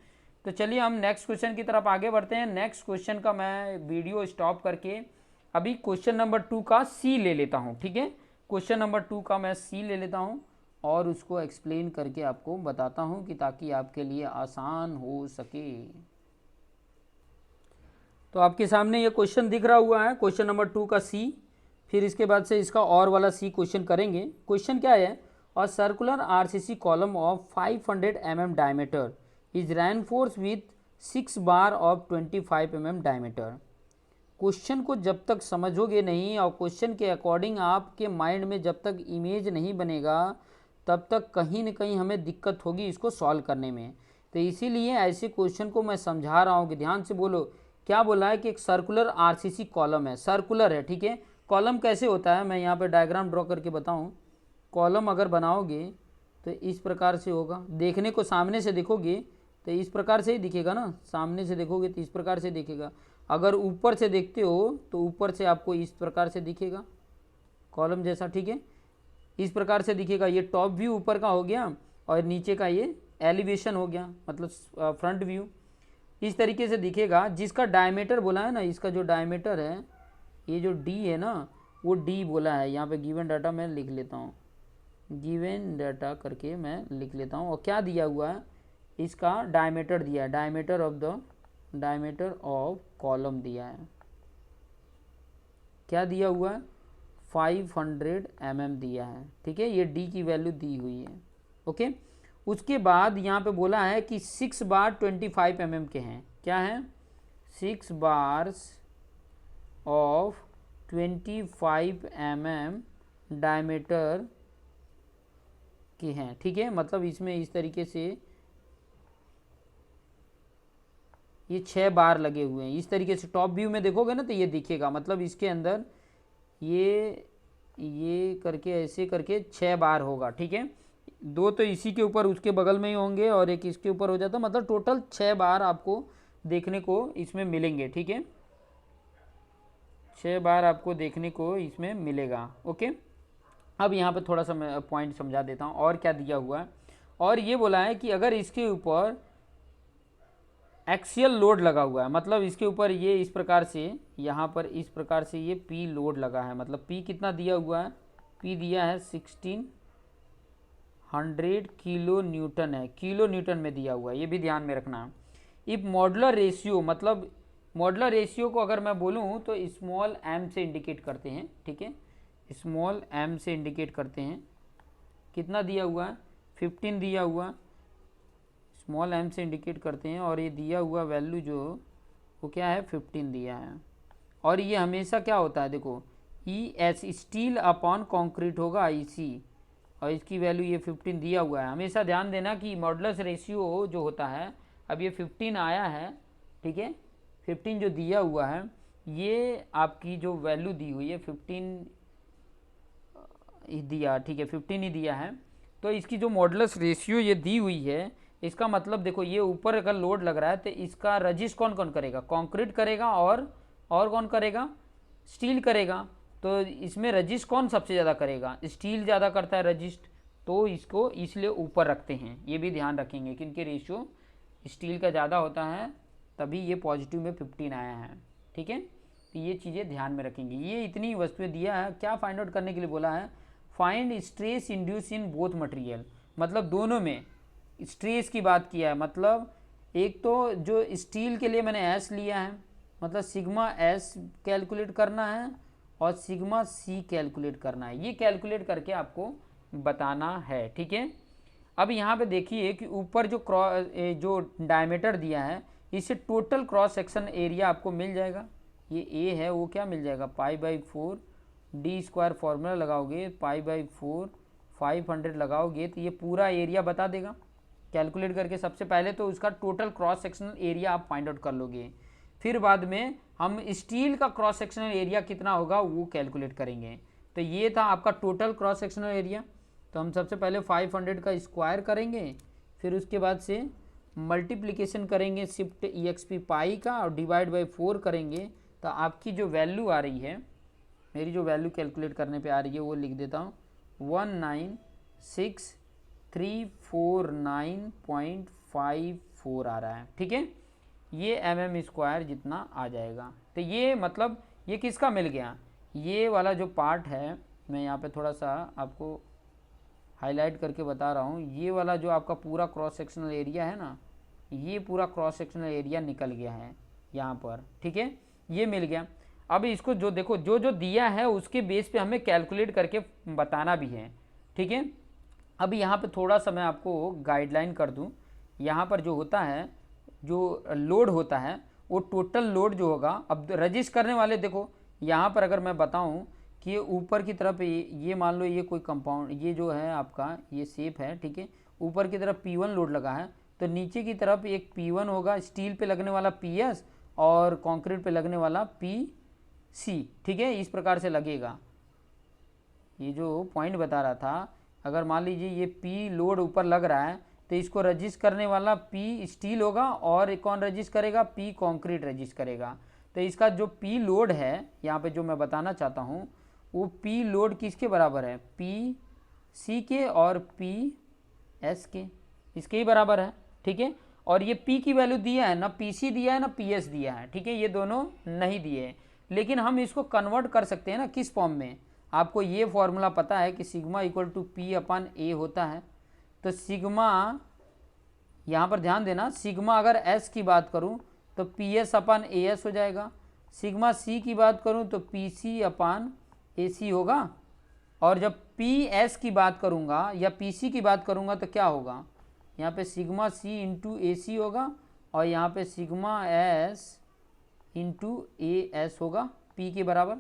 तो चलिए हम नेक्स्ट क्वेश्चन की तरफ आगे बढ़ते हैं। नेक्स्ट क्वेश्चन का मैं वीडियो स्टॉप करके अभी क्वेश्चन नंबर 2 का सी ले लेता हूँ, ठीक है। क्वेश्चन नंबर 2 का मैं सी ले लेता हूँ और उसको एक्सप्लेन करके आपको बताता हूँ कि ताकि आपके लिए आसान हो सके। तो आपके सामने ये क्वेश्चन दिख रहा हुआ है, क्वेश्चन नंबर 2 का सी। फिर इसके बाद से इसका और वाला सी क्वेश्चन करेंगे। क्वेश्चन क्या है, a circular RCC column of 500 mm diameter is reinforce with 6 bar of 25 mm diameter. Question को जब तक समझोगे नहीं और क्वेश्चन के अकॉर्डिंग आपके माइंड में जब तक इमेज नहीं बनेगा तब तक कहीं न कहीं हमें दिक्कत होगी इसको सॉल्व करने में। तो इसीलिए ऐसे क्वेश्चन को मैं समझा रहा हूँ कि ध्यान से बोलो। क्या बोला है कि एक सर्कुलर आरसीसी कॉलम है, सर्कुलर है, ठीक है। कॉलम कैसे होता है, मैं यहाँ पे डायग्राम ड्रॉ करके बताऊँ। कॉलम अगर बनाओगे तो इस प्रकार से होगा, देखने को सामने से देखोगे तो इस प्रकार से ही दिखेगा ना, सामने से देखोगे तो इस प्रकार से दिखेगा। अगर ऊपर से देखते हो तो ऊपर से आपको इस प्रकार से दिखेगा कॉलम जैसा, ठीक है, इस प्रकार से दिखेगा। ये टॉप व्यू ऊपर का हो गया और नीचे का ये एलिवेशन हो गया, मतलब फ्रंट व्यू। इस तरीके से दिखेगा। जिसका डायमीटर बोला है ना, इसका जो डायमीटर है, ये जो डी है ना, वो डी बोला है। यहाँ पे गिवन डाटा मैं लिख लेता हूँ, गिवन डाटा करके मैं लिख लेता हूँ। और क्या दिया हुआ है, इसका डायमीटर दिया है, डायमीटर ऑफ कॉलम दिया है। क्या दिया हुआ है, 500 mm दिया है, ठीक है। ये डी की वैल्यू दी हुई है, ओके। उसके बाद यहाँ पे बोला है कि 6 बार 25 mm के हैं। क्या है, 6 बार्स ऑफ 25 mm डायमीटर के हैं, ठीक है। मतलब इसमें इस तरीके से ये 6 बार लगे हुए हैं। इस तरीके से टॉप व्यू में देखोगे ना तो ये दिखेगा, मतलब इसके अंदर ये करके ऐसे करके 6 बार होगा, ठीक है। 2 तो इसी के ऊपर उसके बगल में ही होंगे और एक इसके ऊपर हो जाता, मतलब टोटल 6 बार आपको देखने को इसमें मिलेंगे, ठीक है। 6 बार आपको देखने को इसमें मिलेगा, ओके। अब यहाँ पे थोड़ा सा मैं पॉइंट समझा देता हूँ और क्या दिया हुआ है। और ये बोला है कि अगर इसके ऊपर एक्सियल लोड लगा हुआ है, मतलब इसके ऊपर ये इस प्रकार से, यहाँ पर इस प्रकार से ये पी लोड लगा है, मतलब पी कितना दिया हुआ है, पी दिया है 1600 किलो न्यूटन है, किलो न्यूटन में दिया हुआ है, ये भी ध्यान में रखना है। इफ मॉडुलर रेशियो, मतलब मॉडुलर रेशियो को अगर मैं बोलूँ तो स्मॉल एम से इंडिकेट करते हैं, ठीक है, स्मॉल एम से इंडिकेट करते हैं। कितना दिया हुआ है, 15 दिया हुआ, स्मॉल एम से इंडिकेट करते हैं। और ये दिया हुआ वैल्यू जो वो क्या है, 15 दिया है। और ये हमेशा क्या होता है, देखो E S steel upon concrete होगा IC, और इसकी वैल्यू ये 15 दिया हुआ है। हमेशा ध्यान देना कि मॉडुलस रेशियो जो होता है, अब ये 15 आया है, ठीक है, 15 जो दिया हुआ है, ये आपकी जो वैल्यू दी हुई है 15 दिया, ठीक है, 15 ही दिया है। तो इसकी जो मॉडुलस रेशियो ये दी हुई है, इसका मतलब देखो ये ऊपर अगर लोड लग रहा है तो इसका रजिस्ट कौन कौन करेगा, कंक्रीट करेगा और कौन करेगा, स्टील करेगा। तो इसमें रजिस्ट कौन सबसे ज़्यादा करेगा, स्टील ज़्यादा करता है रजिस्ट, तो इसको इसलिए ऊपर रखते हैं। ये भी ध्यान रखेंगे कि इनके रेशियो स्टील का ज़्यादा होता है, तभी ये पॉजिटिव में 15 आया है, ठीक है। तो ये चीज़ें ध्यान में रखेंगे। ये इतनी वस्तुएं दिया है, क्या फाइंड आउट करने के लिए बोला है, find stress induce in both material, मतलब दोनों में स्ट्रेस की बात किया है। मतलब एक तो जो स्टील के लिए मैंने एस लिया है, मतलब सिग्मा एस कैलकुलेट करना है और सिग्मा सी कैलकुलेट करना है। ये कैलकुलेट करके आपको बताना है। ठीक है, अब यहाँ पे देखिए कि ऊपर जो डायमीटर दिया है इससे टोटल क्रॉस सेक्शन एरिया आपको मिल जाएगा। ये ए है वो क्या मिल जाएगा, π/4 डी स्क्वायर फॉर्मूला लगाओगे, π/4 500 लगाओगे तो ये पूरा एरिया बता देगा। कैलकुलेट करके सबसे पहले तो उसका टोटल क्रॉस सेक्शनल एरिया आप फाइंड आउट कर लोगे, फिर बाद में हम स्टील का क्रॉस सेक्शनल एरिया कितना होगा वो कैलकुलेट करेंगे। तो ये था आपका टोटल क्रॉस सेक्शनल एरिया। तो हम सबसे पहले 500 का स्क्वायर करेंगे, फिर उसके बाद से मल्टीप्लिकेशन करेंगे शिफ्ट EXP पाई का और डिवाइड बाई 4 करेंगे। तो आपकी जो वैल्यू आ रही है, मेरी जो वैल्यू कैलकुलेट करने पे आ रही है वो लिख देता हूँ, 196,349.54 आ रहा है। ठीक है, ये mm स्क्वायर जितना आ जाएगा। तो ये मतलब ये किसका मिल गया, ये वाला जो पार्ट है मैं यहाँ पे थोड़ा सा आपको हाईलाइट करके बता रहा हूँ, ये वाला जो आपका पूरा क्रॉस सेक्शनल एरिया है ना, ये पूरा क्रॉस सेक्शनल एरिया निकल गया है यहाँ पर। ठीक है, ये मिल गया। अब इसको जो देखो जो जो दिया है उसके बेस पे हमें कैलकुलेट करके बताना भी है। ठीक है, अब यहाँ पे थोड़ा सा मैं आपको गाइडलाइन कर दूँ। यहाँ पर जो होता है, जो लोड होता है वो टोटल लोड जो होगा, अब रजिस्ट करने वाले देखो यहाँ पर अगर मैं बताऊँ कि ऊपर की तरफ ये मान लो ये कोई कंपाउंड, ये जो है आपका ये शेप है। ठीक है, ऊपर की तरफ P1 लोड लगा है, तो नीचे की तरफ एक P1 होगा, स्टील पे लगने वाला PS और कंक्रीट पे लगने वाला PC। ठीक है, इस प्रकार से लगेगा। ये जो पॉइंट बता रहा था, अगर मान लीजिए ये P लोड ऊपर लग रहा है तो इसको रजिस्ट करने वाला P स्टील होगा और कौन रजिस्ट करेगा, P कंक्रीट रजिस्ट करेगा। तो इसका जो P लोड है यहाँ पे जो मैं बताना चाहता हूँ वो P लोड किसके बराबर है, PC के और PS के, इसके ही बराबर है। ठीक है, और ये P की वैल्यू दिया है ना, PC दिया है ना PS दिया है। ठीक है, ये दोनों नहीं दिए हैं, लेकिन हम इसको कन्वर्ट कर सकते हैं ना किस फॉर्म में। आपको ये फॉर्मूला पता है कि सिग्मा इक्वल टू P/A होता है। तो सिग्मा यहाँ पर ध्यान देना, सिग्मा अगर S की बात करूँ तो PS/AS हो जाएगा, सिग्मा C की बात करूँ तो PC/AC होगा, और जब PS की बात करूँगा या PC की बात करूँगा तो क्या होगा, यहाँ पे सिग्मा C इंटू AC होगा और यहाँ पे सिग्मा S इंटू AS होगा P के बराबर।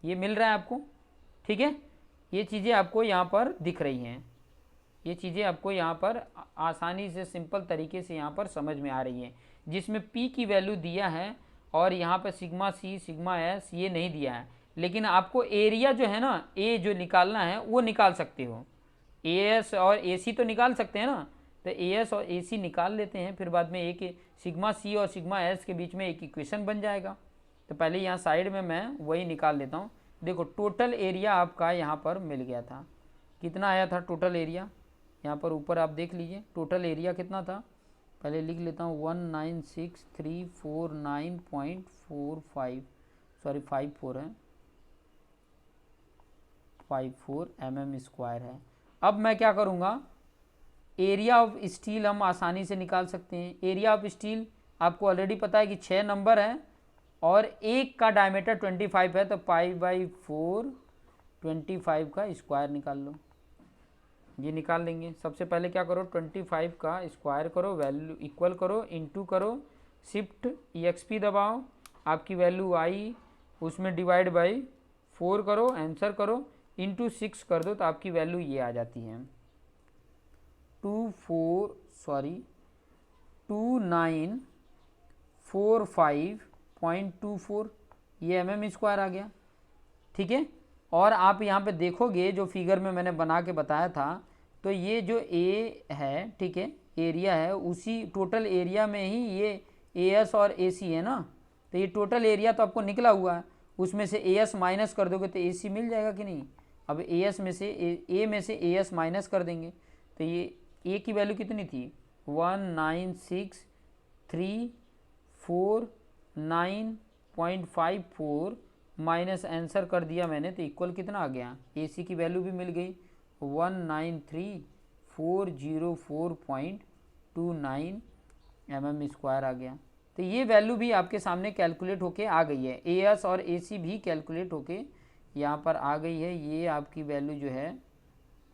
ये मिल रहा है आपको। ठीक है, ये चीज़ें आपको यहाँ पर दिख रही हैं, ये चीज़ें आपको यहाँ पर आसानी से सिंपल तरीके से यहाँ पर समझ में आ रही हैं, जिसमें P की वैल्यू दिया है और यहाँ पर सिग्मा C सिग्मा S ये नहीं दिया है। लेकिन आपको एरिया जो है ना, A जो निकालना है वो निकाल सकते हो, AS और AC तो निकाल सकते हैं ना, तो AS और AC निकाल लेते हैं, फिर बाद में एक सिग्मा C और सिग्मा S के बीच में एक इक्वेशन बन जाएगा। तो पहले यहाँ साइड में मैं वही निकाल लेता हूँ। देखो टोटल एरिया आपका यहाँ पर मिल गया था, कितना आया था टोटल एरिया, यहाँ पर ऊपर आप देख लीजिए टोटल एरिया कितना था। पहले लिख लेता हूँ 196,349.45, सॉरी 54 है, 54 mm स्क्वायर है। अब मैं क्या करूँगा, एरिया ऑफ स्टील हम आसानी से निकाल सकते हैं। एरिया ऑफ स्टील आपको ऑलरेडी पता है कि 6 नंबर है और एक का डायमीटर 25 है, तो π/4 25 का स्क्वायर निकाल लो। ये निकाल लेंगे। सबसे पहले क्या करो, 25 का स्क्वायर करो, वैल्यू इक्वल करो, इंटू करो, शिफ्ट EXP दबाओ, आपकी वैल्यू आई, उसमें डिवाइड बाई 4 करो, आंसर करो, इंटू 6 कर दो तो आपकी वैल्यू ये आ जाती है 2945.24, ये mm स्क्वायर आ गया। ठीक है, और आप यहाँ पे देखोगे जो फिगर में मैंने बना के बताया था, तो ये जो A है, ठीक है, एरिया है, उसी टोटल एरिया में ही ये AS और AC है ना, तो ये टोटल एरिया तो आपको निकला हुआ है, उसमें से AS माइनस कर दोगे तो AC मिल जाएगा कि नहीं। अब AS में से A में से AS माइनस कर देंगे तो ये A की वैल्यू कितनी थी, 196,349.54 माइनस आंसर कर दिया मैंने तो इक्वल कितना आ गया, AC की वैल्यू भी मिल गई 193,404.29 mm स्क्वायर आ गया। तो ये वैल्यू भी आपके सामने कैलकुलेट होके आ गई है, AS और AC भी कैलकुलेट होके यहाँ पर आ गई है। ये आपकी वैल्यू जो है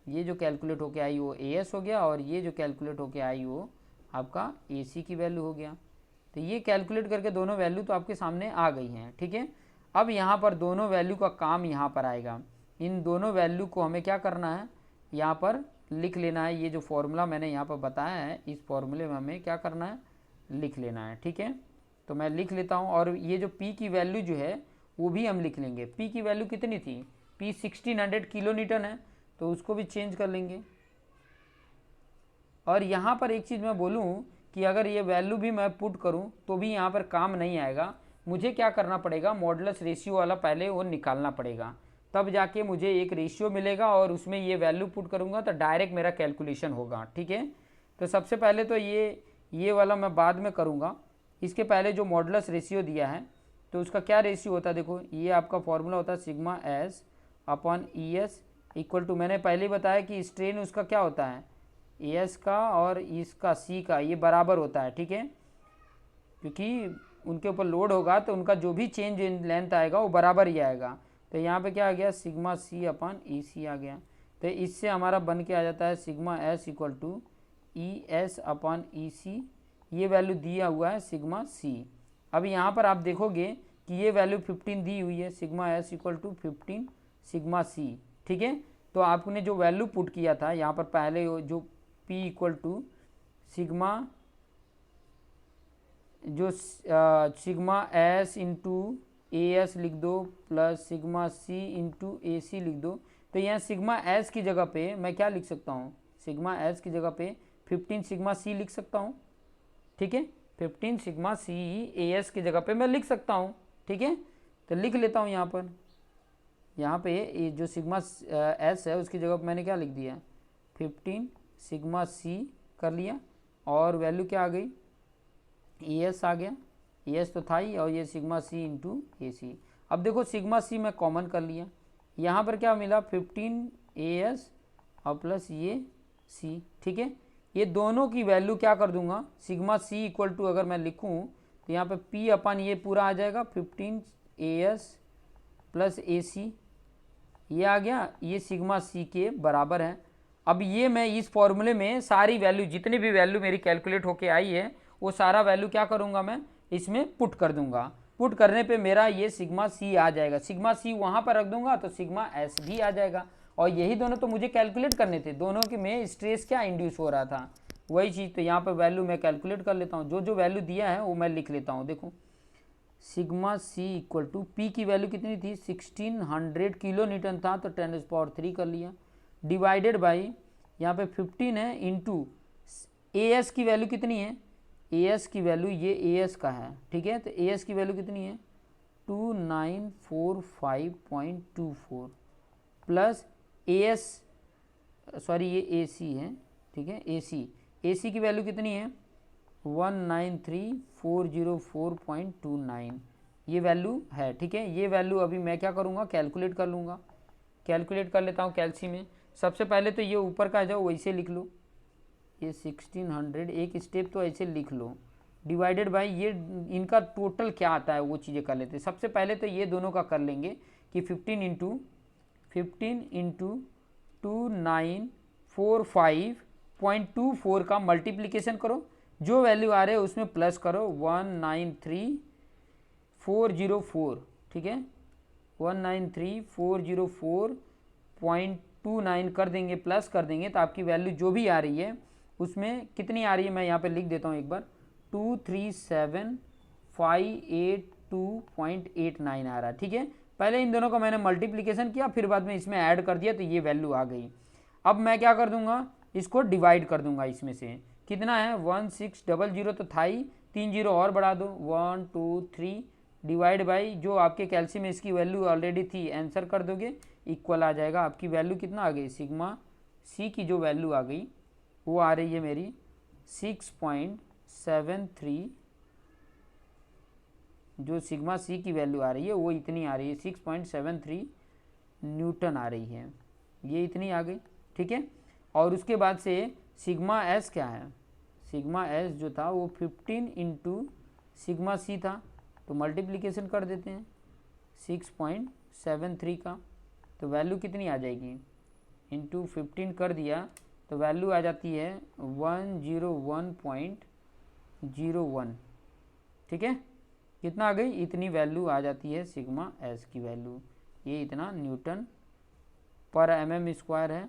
ये जो कैलकुलेट होके आई वो AS हो गया, और ये जो कैलकुलेट होके आई वो आपका AC की वैल्यू हो गया। तो ये कैलकुलेट करके दोनों वैल्यू तो आपके सामने आ गई हैं, ठीक है। अब यहाँ पर दोनों वैल्यू का काम यहाँ पर आएगा। इन दोनों वैल्यू को हमें क्या करना है, यहाँ पर लिख लेना है। ये जो फॉर्मूला मैंने यहाँ पर बताया है, इस फॉर्मूले में हमें क्या करना है, लिख लेना है, ठीक है। तो मैं लिख लेता हूँ, और ये जो P की वैल्यू जो है वो भी हम लिख लेंगे। P की वैल्यू कितनी थी, P 1600 किलो न्यूटन है, तो उसको भी चेंज कर लेंगे। और यहाँ पर एक चीज़ मैं बोलूँ कि अगर ये वैल्यू भी मैं पुट करूँ तो भी यहाँ पर काम नहीं आएगा। मुझे क्या करना पड़ेगा, मॉडुलस रेशियो वाला पहले वो निकालना पड़ेगा, तब जाके मुझे एक रेशियो मिलेगा, और उसमें ये वैल्यू पुट करूँगा तो डायरेक्ट मेरा कैलकुलेशन होगा, ठीक है। तो सबसे पहले तो ये वाला मैं बाद में करूँगा। इसके पहले जो मॉडुलस रेशियो दिया है तो उसका क्या रेशियो होता है, देखो ये आपका फॉर्मूला होता है sigma S upon ES equal to, मैंने पहले ही बताया कि स्ट्रेन उसका क्या होता है, AS का और इसका C का ये बराबर होता है, ठीक है। क्योंकि उनके ऊपर लोड होगा तो उनका जो भी चेंज इन लेंथ आएगा वो बराबर ही आएगा। तो यहाँ पे क्या आ गया, सिग्मा C अपॉन EC आ गया। तो इससे हमारा बन के आ जाता है sigma S equal to ES upon EC, ये वैल्यू दिया हुआ है सिग्मा C। अब यहाँ पर आप देखोगे कि ये वैल्यू 15 दी हुई है, sigma S equal to 15 sigma C, ठीक है। तो आपने जो वैल्यू पुट किया था यहाँ पर पहले, जो P इक्वल टू सिग्मा, जो सिग्मा S इंटू AS लिख दो plus sigma C into AC लिख दो। तो यहाँ सिग्मा S की जगह पे मैं क्या लिख सकता हूँ, सिग्मा S की जगह पे 15 सिग्मा C लिख सकता हूँ, ठीक है। 15 सिग्मा C AS की जगह पे मैं लिख सकता हूँ, ठीक है। तो लिख लेता हूँ यहाँ पे जो सिग्मा S है उसकी जगह पे मैंने क्या लिख दिया, 15 सिग्मा C कर लिया, और वैल्यू क्या आ गई, AS आ गया, AS तो था ही, और ये सिग्मा C इंटू AC। अब देखो सिग्मा C मैं कॉमन कर लिया, यहाँ पर क्या मिला 15 AS और प्लस ये C, ठीक है। ये दोनों की वैल्यू क्या कर दूंगा, सिग्मा C इक्वल टू अगर मैं लिखूँ तो यहाँ पे P अपन ये पूरा आ जाएगा 15 AS प्लस AC, ये आ गया, ये सिग्मा C के बराबर है। अब ये मैं इस फॉर्मूले में सारी वैल्यू, जितनी भी वैल्यू मेरी कैलकुलेट होके आई है वो सारा वैल्यू क्या करूँगा, मैं इसमें पुट कर दूंगा। पुट करने पे मेरा ये सिग्मा C आ जाएगा, सिग्मा C वहाँ पर रख दूंगा तो सिग्मा S भी आ जाएगा। और यही दोनों तो मुझे कैलकुलेट करने थे, दोनों के में स्ट्रेस क्या इंड्यूस हो रहा था वही चीज़। तो यहाँ पर वैल्यू मैं कैलकुलेट कर लेता हूँ, जो जो वैल्यू दिया है वो मैं लिख लेता हूँ। देखो sigma C equal to P की वैल्यू कितनी थी, 1600 किलो न्यूटन था, तो 10⁻³ कर लिया, डिवाइडेड बाई यहाँ पे 15 है, इंटू AS की वैल्यू कितनी है, AS की वैल्यू, ये AS का है, ठीक है। तो AS की वैल्यू कितनी है 2945.24 प्लस AS, सॉरी ये AC है, ठीक है। AC की वैल्यू कितनी है 193,404.29, ये वैल्यू है, ठीक है। ये वैल्यू अभी मैं क्या करूँगा, कैलकुलेट कर लूँगा, कैलकुलेट कर लेता हूँ कैल्सी में। सबसे पहले तो ये ऊपर का जाओ वैसे लिख लो, ये 1600 एक स्टेप तो ऐसे लिख लो, डिवाइडेड बाय ये इनका टोटल क्या आता है वो चीज़ें कर लेते हैं। सबसे पहले तो ये दोनों का कर लेंगे कि 15 इंटू 2945.24 का मल्टीप्लिकेशन करो, जो वैल्यू आ रहे हैं उसमें प्लस करो 193,404, ठीक है। 193,404.29 कर देंगे, प्लस कर देंगे, तो आपकी वैल्यू जो भी आ रही है उसमें कितनी आ रही है, मैं यहाँ पे लिख देता हूँ एक बार, 237,582.89 आ रहा है, ठीक है। पहले इन दोनों का मैंने मल्टीप्लिकेशन किया, फिर बाद में इसमें ऐड कर दिया, तो ये वैल्यू आ गई। अब मैं क्या कर दूंगा, इसको डिवाइड कर दूंगा, इसमें से कितना है 1600 तो था ही, 3 जीरो और बढ़ा दो 1 2 3 डिवाइड बाई जो आपके कैल्शियम में इसकी वैल्यू ऑलरेडी थी, आंसर कर दोगे, इक्वल आ जाएगा। आपकी वैल्यू कितना आ गई, सिग्मा C की जो वैल्यू आ गई वो आ रही है मेरी 6.73, जो सिग्मा C की वैल्यू आ रही है वो इतनी आ रही है 6.73 न्यूटन आ रही है, ये इतनी आ गई, ठीक है। और उसके बाद से सिग्मा S क्या है, सिग्मा S जो था वो 15 इंटू सिग्मा C था, तो मल्टीप्लिकेशन कर देते हैं 6.73 का, तो वैल्यू कितनी आ जाएगी, इंटू 15 कर दिया तो वैल्यू आ जाती है 101.01। ठीक है, कितना आ गई, इतनी वैल्यू आ जाती है सिग्मा एस की वैल्यू। ये इतना न्यूटन पर mm स्क्वायर है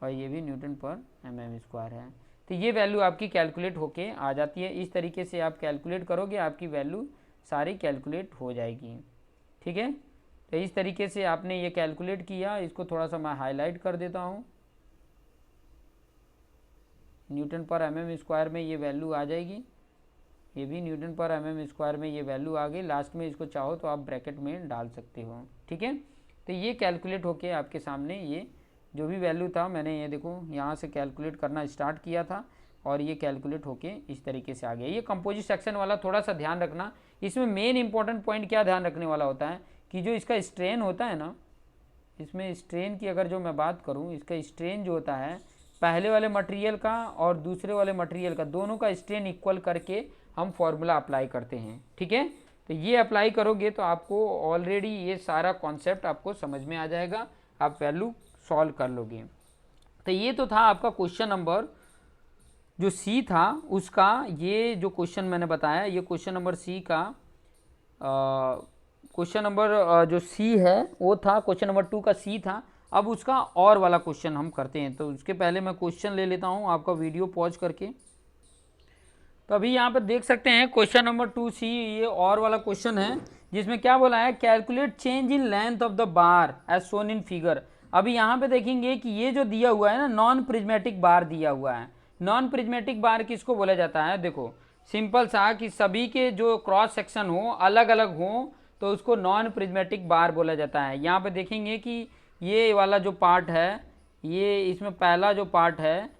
और ये भी न्यूटन पर mm स्क्वायर है। तो ये वैल्यू आपकी कैलकुलेट होके आ जाती है। इस तरीके से आप कैलकुलेट करोगे, आपकी वैल्यू सारी कैलकुलेट हो जाएगी। ठीक है, तो इस तरीके से आपने ये कैलकुलेट किया। इसको थोड़ा सा मैं हाईलाइट कर देता हूँ। न्यूटन पर mm स्क्वायर में ये वैल्यू आ जाएगी, ये भी न्यूटन पर mm स्क्वायर में ये वैल्यू आ गई। लास्ट में इसको चाहो तो आप ब्रैकेट में डाल सकते हो। ठीक है, तो ये कैलकुलेट होके आपके सामने ये जो भी वैल्यू था, मैंने ये देखो यहाँ से कैलकुलेट करना स्टार्ट किया था और ये कैलकुलेट होके इस तरीके से आ गया। ये कंपोजिट सेक्शन वाला थोड़ा सा ध्यान रखना। इसमें मेन इंपॉर्टेंट पॉइंट क्या ध्यान रखने वाला होता है कि जो इसका स्ट्रेन होता है ना, इसमें स्ट्रेन की अगर जो मैं बात करूँ, इसका स्ट्रेन जो होता है पहले वाले मटेरियल का और दूसरे वाले मटेरियल का, दोनों का स्ट्रेन इक्वल करके हम फॉर्मूला अप्लाई करते हैं। ठीक है, तो ये अप्लाई करोगे तो आपको ऑलरेडी ये सारा कॉन्सेप्ट आपको समझ में आ जाएगा, आप वैल्यू सॉल्व कर लोगे। तो ये तो था आपका क्वेश्चन नंबर जो सी था उसका। ये जो क्वेश्चन मैंने बताया, ये क्वेश्चन नंबर सी का क्वेश्चन नंबर जो सी है वो था, क्वेश्चन नंबर 2 का सी था। अब उसका और वाला क्वेश्चन हम करते हैं। तो उसके पहले मैं क्वेश्चन ले लेता हूँ आपका वीडियो पॉज करके। तो अभी यहाँ पर देख सकते हैं क्वेश्चन नंबर 2C, ये और वाला क्वेश्चन है जिसमें क्या बोला है, calculate change in length of the bar as shown in figure. अभी यहाँ पे देखेंगे कि ये जो दिया हुआ है ना, नॉन प्रिज्मेटिक बार दिया हुआ है। नॉन प्रिज्मेटिक बार किसको बोला जाता है, देखो सिंपल सा कि सभी के जो क्रॉस सेक्शन हो अलग अलग हो तो उसको नॉन प्रिज्मेटिक बार बोला जाता है। यहाँ पे देखेंगे कि ये वाला जो पार्ट है, ये इसमें पहला जो पार्ट है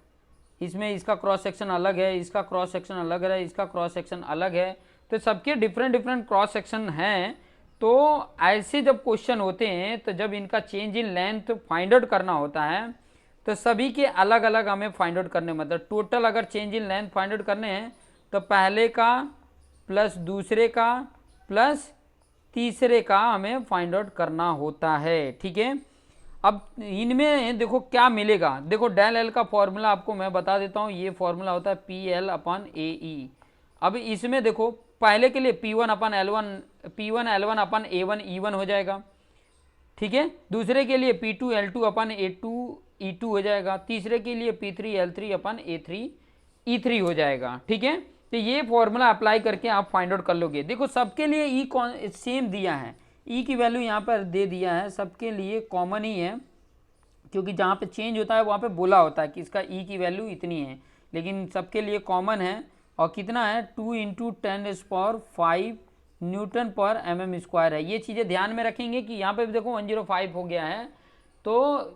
इसमें इसका क्रॉस सेक्शन अलग है, इसका क्रॉस सेक्शन अलग है, इसका क्रॉस सेक्शन अलग है। तो सबके डिफरेंट डिफरेंट क्रॉस सेक्शन हैं। तो ऐसे जब क्वेश्चन होते हैं तो जब इनका change in length find out करना होता है तो सभी के अलग अलग हमें फाइंड आउट करने, मतलब टोटल अगर change in length find out करने हैं तो पहले का प्लस दूसरे का प्लस तीसरे का हमें फाइंड आउट करना होता है। ठीक है, अब इनमें देखो क्या मिलेगा। देखो डेल एल का फॉर्मूला आपको मैं बता देता हूँ, ये फॉर्मूला होता है PL/AE। अब इसमें देखो पहले के लिए P1/L1 A1 E1 हो जाएगा। ठीक है, दूसरे के लिए P2L2/A2 E2 हो जाएगा, तीसरे के लिए P3L3/A3 E3 हो जाएगा। ठीक है, तो ये फॉर्मूला अप्लाई करके आप फाइंड आउट कर लोगे। देखो सबके लिए ई सेम दिया है, ई की वैल्यू यहाँ पर दे दिया है, सबके लिए कॉमन ही है, क्योंकि जहाँ पे चेंज होता है वहाँ पे बोला होता है कि इसका ई की वैल्यू इतनी है, लेकिन सबके लिए कॉमन है। और कितना है, 2 × 10⁵ न्यूटन पर mm स्क्वायर है। ये चीज़ें ध्यान में रखेंगे कि यहाँ पे भी देखो 105 हो गया है, तो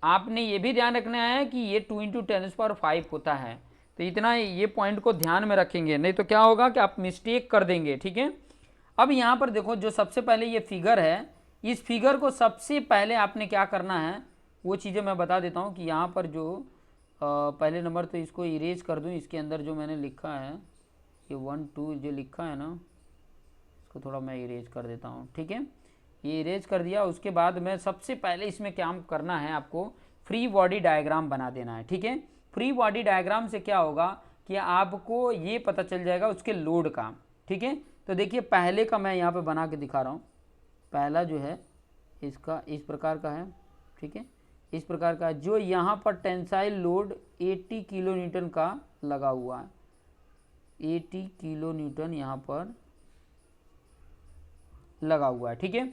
आपने ये भी ध्यान रखना है कि ये 2 × 10⁵ होता है। तो इतना ये पॉइंट को ध्यान में रखेंगे, नहीं तो क्या होगा कि आप मिस्टेक कर देंगे। ठीक है, अब यहाँ पर देखो जो सबसे पहले ये फिगर है, इस फिगर को सबसे पहले आपने क्या करना है वो चीज़ें मैं बता देता हूँ। कि यहाँ पर जो पहले नंबर तो इसको इरेज कर दूँ, इसके अंदर जो मैंने लिखा है ये 1 2 जो लिखा है ना, इसको थोड़ा मैं इरेज कर देता हूँ। ठीक है, ये इरेज कर दिया। उसके बाद मैं सबसे पहले इसमें क्या करना है, आपको फ्री बॉडी डायग्राम बना देना है। ठीक है, फ्री बॉडी डायग्राम से क्या होगा कि आपको ये पता चल जाएगा उसके लोड का। ठीक है, तो देखिए पहले का मैं यहाँ पे बना के दिखा रहा हूँ। पहला जो है इसका इस प्रकार का है। ठीक है, इस प्रकार का जो यहाँ पर टेंसाइल लोड 80 किलो न्यूटन का लगा हुआ है, 80 किलो न्यूटन यहाँ पर लगा हुआ है। ठीक है,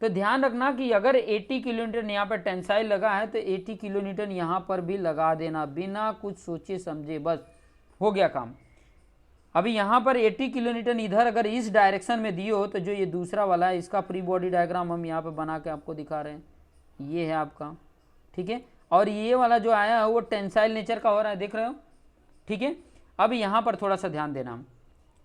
तो ध्यान रखना कि अगर 80 किलो न्यूटन यहाँ पर टेंसाइल लगा है तो 80 किलो न्यूटन यहाँ पर भी लगा देना, बिना कुछ सोचे समझे, बस हो गया काम। अभी यहाँ पर 80 किलो न्यूटन इधर अगर इस डायरेक्शन में दिए हो तो जो ये दूसरा वाला है इसका फ्री बॉडी डायग्राम हम यहाँ पे बना के आपको दिखा रहे हैं, ये है आपका। ठीक है, और ये वाला जो आया है वो टेंसाइल नेचर का हो रहा है, देख रहे हो। ठीक है, अब यहाँ पर थोड़ा सा ध्यान देना,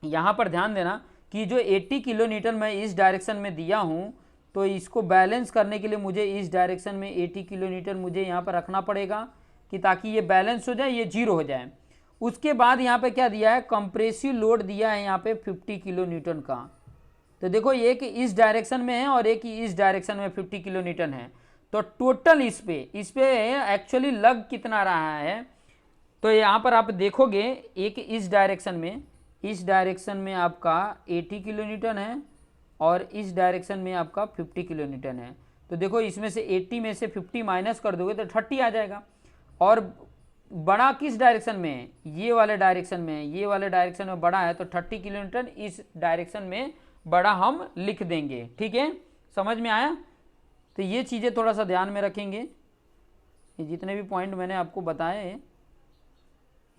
यहाँ पर ध्यान देना कि जो 80 किलो न्यूटन मैं इस डायरेक्शन में दिया हूँ तो इसको बैलेंस करने के लिए मुझे इस डायरेक्शन में 80 किलो न्यूटन मुझे यहाँ पर रखना पड़ेगा कि ताकि ये बैलेंस हो जाए, ये जीरो हो जाए। उसके बाद यहाँ पे क्या दिया है, कंप्रेसिव लोड दिया है यहाँ पे 50 किलो न्यूटन का। तो देखो एक इस डायरेक्शन में है और एक इस डायरेक्शन में 50 किलो न्यूटन है। तो टोटल इस पे एक्चुअली लग कितना रहा है, तो यहाँ पर आप देखोगे एक इस डायरेक्शन में आपका 80 किलो न्यूटन है और इस डायरेक्शन में आपका 50 किलो न्यूटन है। तो देखो इसमें से 80 में से 50 माइनस कर दोगे तो 30 आ जाएगा। और बड़ा किस डायरेक्शन में है, ये वाले डायरेक्शन में है, ये वाले डायरेक्शन में बड़ा है, तो 30 किलो न्यूटन इस डायरेक्शन में बड़ा हम लिख देंगे। ठीक है, समझ में आया? तो ये चीज़ें थोड़ा सा ध्यान में रखेंगे। ये जितने भी पॉइंट मैंने आपको बताए,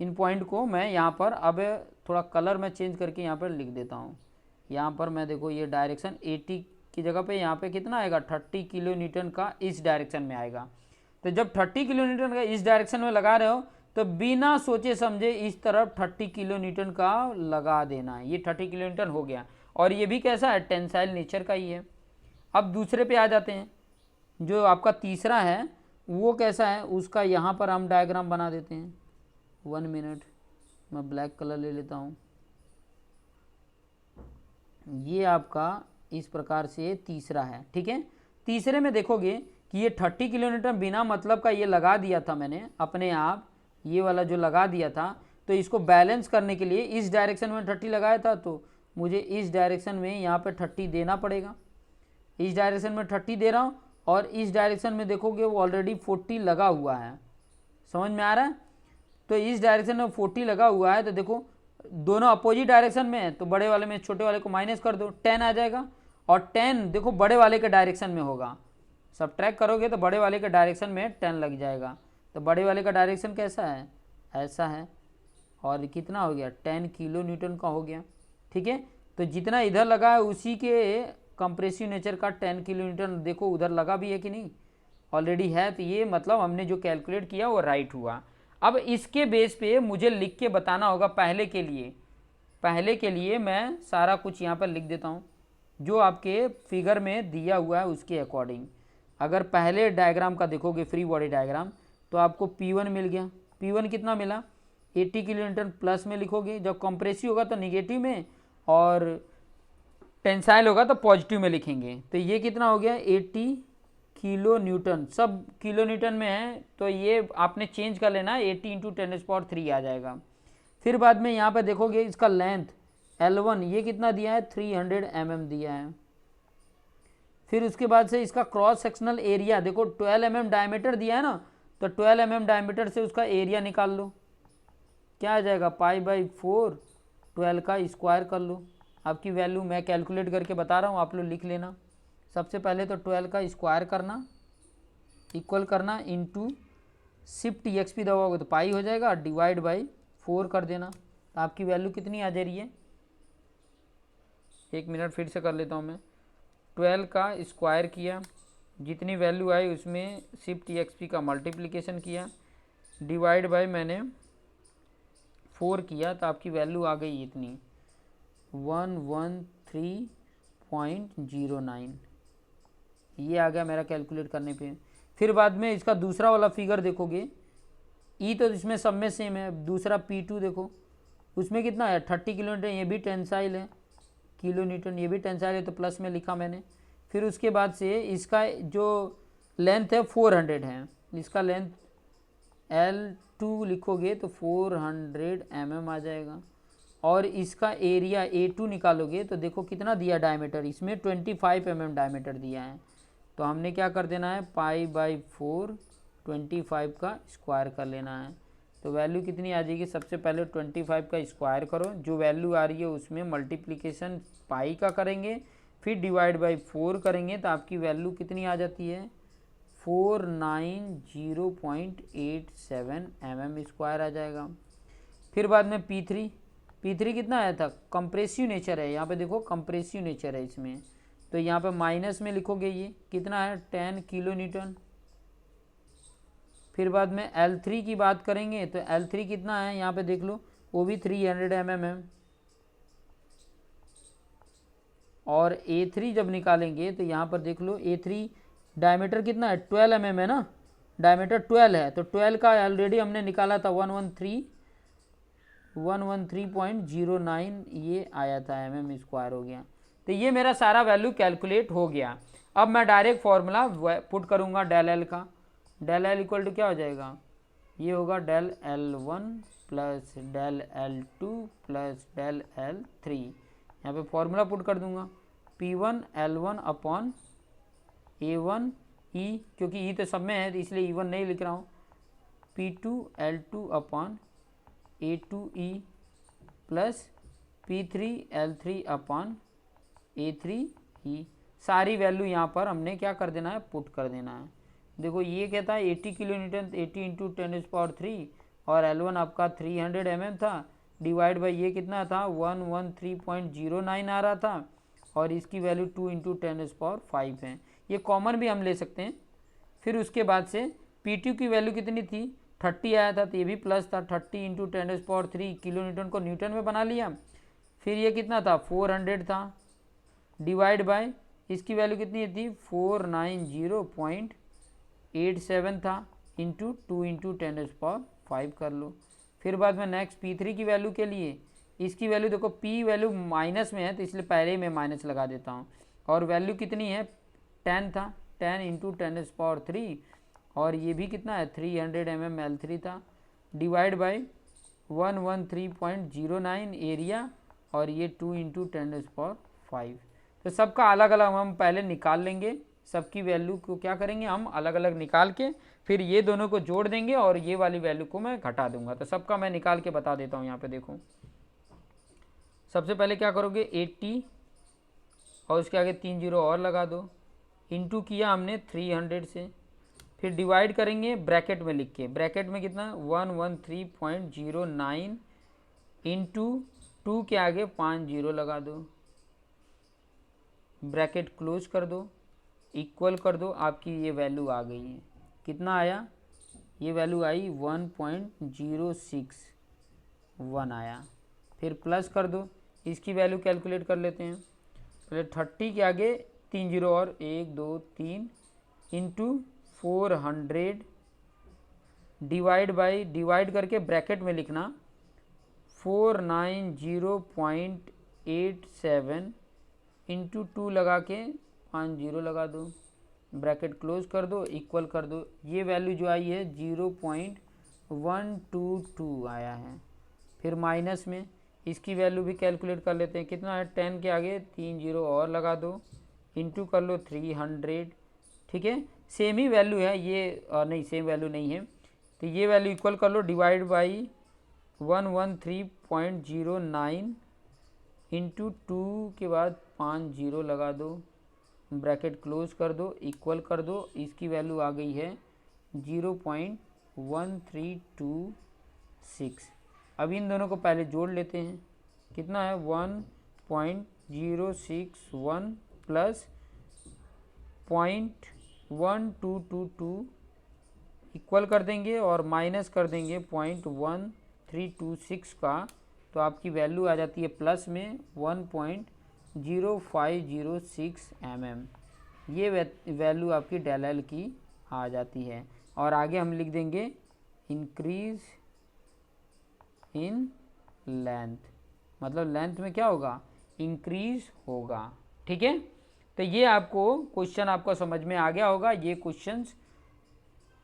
इन पॉइंट को मैं यहाँ पर अब थोड़ा कलर में चेंज करके यहाँ पर लिख देता हूँ। यहाँ पर मैं देखो ये डायरेक्शन 80 की जगह पे यहाँ पे कितना आएगा, 30 किलो न्यूटन का इस डायरेक्शन में आएगा। तो जब 30 किलो न्यूटन का इस डायरेक्शन में लगा रहे हो तो बिना सोचे समझे इस तरफ 30 किलो न्यूटन का लगा देना है। ये 30 किलो न्यूटन हो गया। और ये भी कैसा है, टेंसाइल नेचर का ही है। अब दूसरे पे आ जाते हैं, जो आपका तीसरा है वो कैसा है, उसका यहाँ पर हम डायग्राम बना देते हैं। 1 मिनट, मैं ब्लैक कलर ले लेता हूँ। ये आपका इस प्रकार से तीसरा है। ठीक है, तीसरे में देखोगे कि ये 30 किलो न्यूटन बिना मतलब का ये लगा दिया था मैंने अपने आप, ये वाला जो लगा दिया था। तो इसको बैलेंस करने के लिए इस डायरेक्शन में 30 लगाया था, तो मुझे इस डायरेक्शन में यहाँ पे 30 देना पड़ेगा। इस डायरेक्शन में 30 दे रहा हूँ और इस डायरेक्शन में देखोगे वो ऑलरेडी 40 लगा हुआ है। समझ में आ रहा है? तो इस डायरेक्शन में 40 लगा हुआ है, तो देखो दोनों अपोजिट डायरेक्शन में है, तो बड़े वाले में छोटे वाले को माइनस कर दो, 10 आ जाएगा। और 10 देखो बड़े वाले के डायरेक्शन में होगा, सब्ट्रैक्ट करोगे तो बड़े वाले के डायरेक्शन में 10 लग जाएगा। तो बड़े वाले का डायरेक्शन कैसा है, ऐसा है। और कितना हो गया, 10 किलो न्यूटन का हो गया। ठीक है, तो जितना इधर लगा है उसी के कंप्रेसिव नेचर का 10 किलो न्यूटन देखो उधर लगा भी है कि नहीं, ऑलरेडी है। तो ये मतलब हमने जो कैलकुलेट किया वो राइट हुआ। अब इसके बेस पे मुझे लिख के बताना होगा। पहले के लिए मैं सारा कुछ यहाँ पर लिख देता हूँ जो आपके फिगर में दिया हुआ है उसके अकॉर्डिंग। अगर पहले डायग्राम का देखोगे फ्री बॉडी डायग्राम, तो आपको P1 मिल गया। P1 कितना मिला, 80 किलो न्यूटन प्लस में लिखोगे, जब कंप्रेसिव होगा तो निगेटिव में और टेंसाइल होगा तो पॉजिटिव में लिखेंगे। तो ये कितना हो गया, 80 किलो न्यूटन, सब किलो न्यूटन में है तो ये आपने चेंज कर लेना है, 80 इंटू 10⁻³ आ जाएगा। फिर बाद में यहाँ पर देखोगे इसका लेंथ L1 ये कितना दिया है, 300 mm दिया है। फिर उसके बाद से इसका क्रॉस सेक्शनल एरिया देखो 12 mm डायमीटर दिया है ना, तो 12 mm डायमीटर से उसका एरिया निकाल लो, क्या आ जाएगा, π/4, 12 का स्क्वायर कर लो। आपकी वैल्यू मैं कैलकुलेट करके बता रहा हूँ, आप लोग लिख लेना। सबसे पहले तो 12 का स्क्वायर करना, इक्वल करना, इंटू शिफ्ट EXP दबाओगे तो पाई हो जाएगा, डिवाइड बाई 4 कर देना। तो आपकी वैल्यू कितनी आ जा रही है, 1 मिनट फिर से कर लेता हूँ मैं। 12 का स्क्वायर किया, जितनी वैल्यू आई उसमें शिफ्ट EXP का मल्टीप्लिकेशन किया, डिवाइड बाय मैंने 4 किया, तो आपकी वैल्यू आ गई इतनी 113.09। ये आ गया मेरा कैलकुलेट करने पे। फिर बाद में इसका दूसरा वाला फिगर देखोगे, ई तो इसमें सब में सेम है। दूसरा P2 देखो, उसमें कितना है, 30 किलो न्यूटन, ये भी टेंसाइल है, किलो न्यूटन ये भी टेंसाइल है, तो प्लस में लिखा मैंने। फिर उसके बाद से इसका जो लेंथ है 400 है, इसका लेंथ L2 लिखोगे तो 400 mm आ जाएगा। और इसका एरिया A2 निकालोगे तो देखो कितना दिया डायमीटर, इसमें 25 mm डायमीटर दिया है। तो हमने क्या कर देना है, π/4 25 का स्क्वायर कर लेना है। तो वैल्यू कितनी आ जाएगी, सबसे पहले 25 का स्क्वायर करो, जो वैल्यू आ रही है उसमें मल्टीप्लिकेशन पाई का करेंगे, फिर डिवाइड बाई 4 करेंगे, तो आपकी वैल्यू कितनी आ जाती है, 490.87 mm स्क्वायर आ जाएगा। फिर बाद में P3 कितना आया था, कंप्रेसिव नेचर है, यहाँ पे देखो कंप्रेसिव नेचर है इसमें, तो यहाँ पे माइनस में लिखोगे, ये कितना है, 10 किलो न्यूटन। फिर बाद में L3 की बात करेंगे तो L3 कितना है, यहाँ पे देख लो, वो भी 300 mm है। और A3 जब निकालेंगे तो यहाँ पर देख लो, A3 डायमीटर कितना है, 12 mm है ना, डायमीटर 12 है, तो 12 का ऑलरेडी हमने निकाला था 113.09 ये आया था mm स्क्वायर हो गया। तो ये मेरा सारा वैल्यू कैलकुलेट हो गया। अब मैं डायरेक्ट फॉर्मूला पुट करूँगा डेल एल का। डेल एल इक्वल टू क्या हो जाएगा, ये होगा del L one plus del L two plus del L three. यहाँ पे फॉर्मूला पुट कर दूंगा, P one L one upon A one E, क्योंकि ई तो सब में है तो इसलिए ई वन नहीं लिख रहा हूँ, P two L two upon A two E plus P three L three upon A three E. सारी वैल्यू यहाँ पर हमने क्या कर देना है, पुट कर देना है। देखो ये कहता है 80 किलो न्यूटन, 80 इंटू 10⁻³ और L1 आपका 300 mm था, डिवाइड बाई ये कितना था 113.09 आ रहा था, और इसकी वैल्यू 2 इंटू 10⁻⁵ है। ये कॉमन भी हम ले सकते हैं। फिर उसके बाद से P2 की वैल्यू कितनी थी, 30 आया था, तो ये भी प्लस था, 30 इंटू 10⁻³ किलो न्यूटन को न्यूटन में बना लिया। फिर ये कितना था 400 था, डिवाइड बाय इसकी वैल्यू कितनी थी 490.87 था, इंटू 2 इंटू 10⁻⁵ कर लो। फिर बाद में नेक्स्ट P3 की वैल्यू के लिए, इसकी वैल्यू देखो P वैल्यू माइनस में है तो इसलिए पहले ही मैं माइनस लगा देता हूँ, और वैल्यू कितनी है 10 था, 10 इंटू 10⁻⁵, और ये भी कितना है 300 mm L3 था, डिवाइड बाई 113.09 एरिया, और ये 2 इंटू 10⁻⁵। तो सबका अलग अलग हम पहले निकाल लेंगे, सबकी वैल्यू को क्या करेंगे हम अलग अलग निकाल के फिर ये दोनों को जोड़ देंगे और ये वाली वैल्यू को मैं घटा दूंगा। तो सबका मैं निकाल के बता देता हूँ। यहाँ पे देखो सबसे पहले क्या करोगे 80 और उसके आगे 3 जीरो और लगा दो, इंटू किया हमने 300 से, फिर डिवाइड करेंगे ब्रैकेट में लिख के, ब्रैकेट में कितना 113.09 इंटू 2 के आगे 5 जीरो लगा दो, ब्रैकेट क्लोज कर दो, इक्वल कर दो, आपकी ये वैल्यू आ गई है। कितना आया, ये वैल्यू आई 1.061 आया। फिर प्लस कर दो, इसकी वैल्यू कैलकुलेट कर लेते हैं। पहले 30 के आगे 3 जीरो और 1 2 3 इंटू 400 डिवाइड बाई, डिवाइड करके ब्रैकेट में लिखना 490.87 इंटू 2 लगा के 5 जीरो लगा दो, ब्रैकेट क्लोज कर दो, इक्वल कर दो। ये वैल्यू जो आई है 0.122 आया है। फिर माइनस में इसकी वैल्यू भी कैलकुलेट कर लेते हैं, कितना है 10 के आगे 3 जीरो और लगा दो, इंटू कर लो 300। ठीक है, सेम ही वैल्यू है ये, नहीं सेम वैल्यू नहीं है, तो ये वैल्यू इक्वल कर लो, डिवाइड बाई 113.09 इंटू 2 के बाद 5 जीरो लगा दो, ब्रैकेट क्लोज कर दो, इक्वल कर दो, इसकी वैल्यू आ गई है 0.1326। अब इन दोनों को पहले जोड़ लेते हैं, कितना है 1.061 प्लस 0.1222 इक्वल कर देंगे और माइनस कर देंगे 0.1326 का, तो आपकी वैल्यू आ जाती है प्लस में 1.0506 mm। ये वैल्यू आपकी डेल एल की आ जाती है। और आगे हम लिख देंगे इंक्रीज इन लेंथ, मतलब लेंथ में क्या होगा इंक्रीज होगा। ठीक है, तो ये आपको क्वेश्चन आपको समझ में आ गया होगा। ये क्वेश्चन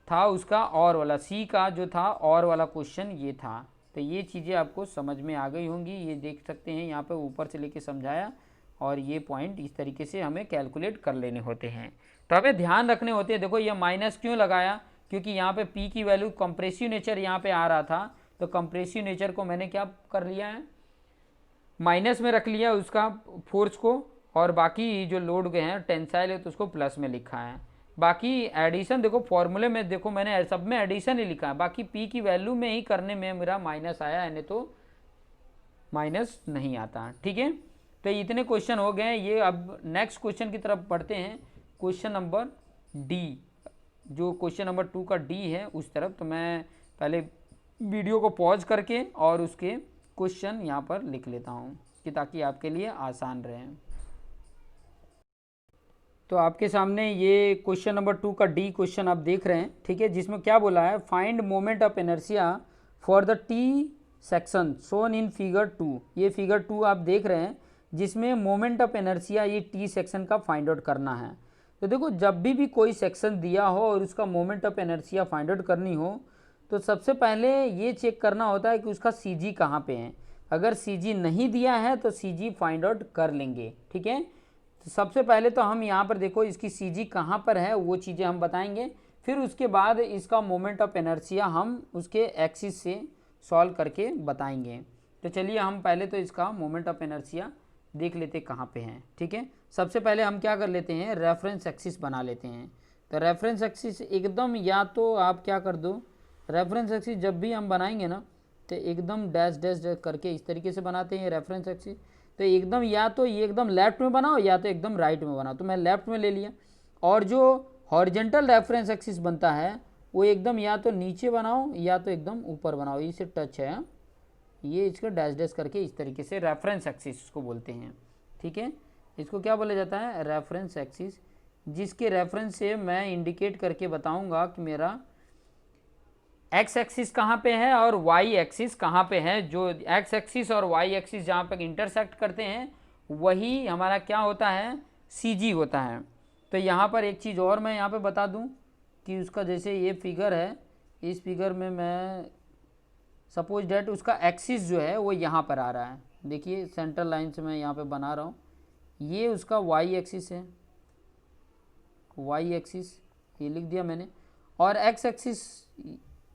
था उसका और वाला, सी का जो था और वाला क्वेश्चन ये था। तो ये चीज़ें आपको समझ में आ गई होंगी। ये देख सकते हैं यहाँ पे ऊपर से लेके समझाया, और ये पॉइंट इस तरीके से हमें कैलकुलेट कर लेने होते हैं। तो हमें ध्यान रखने होते हैं। देखो ये माइनस क्यों लगाया, क्योंकि यहाँ पे पी की वैल्यू कंप्रेसिव नेचर यहाँ पे आ रहा था, तो कंप्रेसिव नेचर को मैंने क्या कर लिया है माइनस में रख लिया उसका फोर्स को, और बाकी जो लोड गए हैं टेंसाइल है तो उसको प्लस में लिखा है। बाकी एडिशन देखो फॉर्मूले में देखो मैंने सब में एडिशन ही लिखा है, बाकी पी की वैल्यू में ही करने में मेरा माइनस आया है, नहीं तो माइनस नहीं आता। ठीक है, तो इतने क्वेश्चन हो गए। ये अब नेक्स्ट क्वेश्चन की तरफ बढ़ते हैं, क्वेश्चन नंबर डी, जो क्वेश्चन नंबर 2 का डी है उस तरफ। तो मैं पहले वीडियो को पॉज करके और उसके क्वेश्चन यहाँ पर लिख लेता हूँ कि ताकि आपके लिए आसान रहे। तो आपके सामने ये क्वेश्चन नंबर 2 का डी क्वेश्चन आप देख रहे हैं। ठीक है, जिसमें क्या बोला है find moment of inertia for the T section shown in figure 2। ये फिगर 2 आप देख रहे हैं जिसमें मोमेंट ऑफ इनर्शिया ये टी सेक्शन का फाइंड आउट करना है। तो देखो जब भी कोई सेक्शन दिया हो और उसका moment of inertia find out करनी हो तो सबसे पहले ये चेक करना होता है कि उसका सी जी कहाँ पे है। अगर सी जी नहीं दिया है तो सी जी फाइंड आउट कर लेंगे, ठीक है। तो सबसे पहले तो हम यहाँ पर देखो इसकी सी जी कहाँ पर है वो चीज़ें हम बताएंगे, फिर उसके बाद इसका मोमेंट ऑफ इनर्शिया हम उसके एक्सिस से सॉल्व करके बताएंगे। तो चलिए हम पहले तो इसका मोमेंट ऑफ इनर्शिया देख लेते कहाँ पे हैं, ठीक है। सबसे पहले हम क्या कर लेते हैं, रेफरेंस एक्सिस बना लेते हैं। तो रेफरेंस एक्सिस एकदम, या तो आप क्या कर दो, रेफरेंस एक्सिस जब भी हम बनाएंगे ना तो एकदम डैश डैश डैश करके इस तरीके से बनाते हैं रेफरेंस एक्सिस। तो एकदम या तो ये एकदम लेफ्ट में बनाओ या तो एकदम राइट में बनाओ, तो मैं लेफ्ट में ले लिया। और जो हॉरिजेंटल रेफरेंस एक्सिस बनता है वो एकदम या तो नीचे बनाओ या तो एकदम ऊपर बनाओ, इसे टच है, ये इसका डैश डैश करके इस तरीके से रेफरेंस एक्सिस इसको बोलते हैं, ठीक है। इसको क्या बोला जाता है, रेफरेंस एक्सिस, जिसके रेफरेंस से मैं इंडिकेट करके बताऊंगा कि मेरा एक्स एक्सिस कहाँ पे है और वाई एक्सिस कहाँ पे है। जो एक्स एक्सिस और वाई एक्सिस जहाँ पे इंटरसेक्ट करते हैं वही हमारा क्या होता है, सी जी होता है। तो यहाँ पर एक चीज़ और मैं यहाँ पे बता दूँ कि उसका जैसे ये फिगर है, इस फिगर में मैं सपोज डेट उसका एक्सिस जो है वो यहाँ पर आ रहा है, देखिए सेंट्रल लाइन से मैं यहाँ पे बना रहा हूँ, ये उसका वाई एक्सिस है, वाई एक्सिस ये लिख दिया मैंने, और एक्स एक्सिस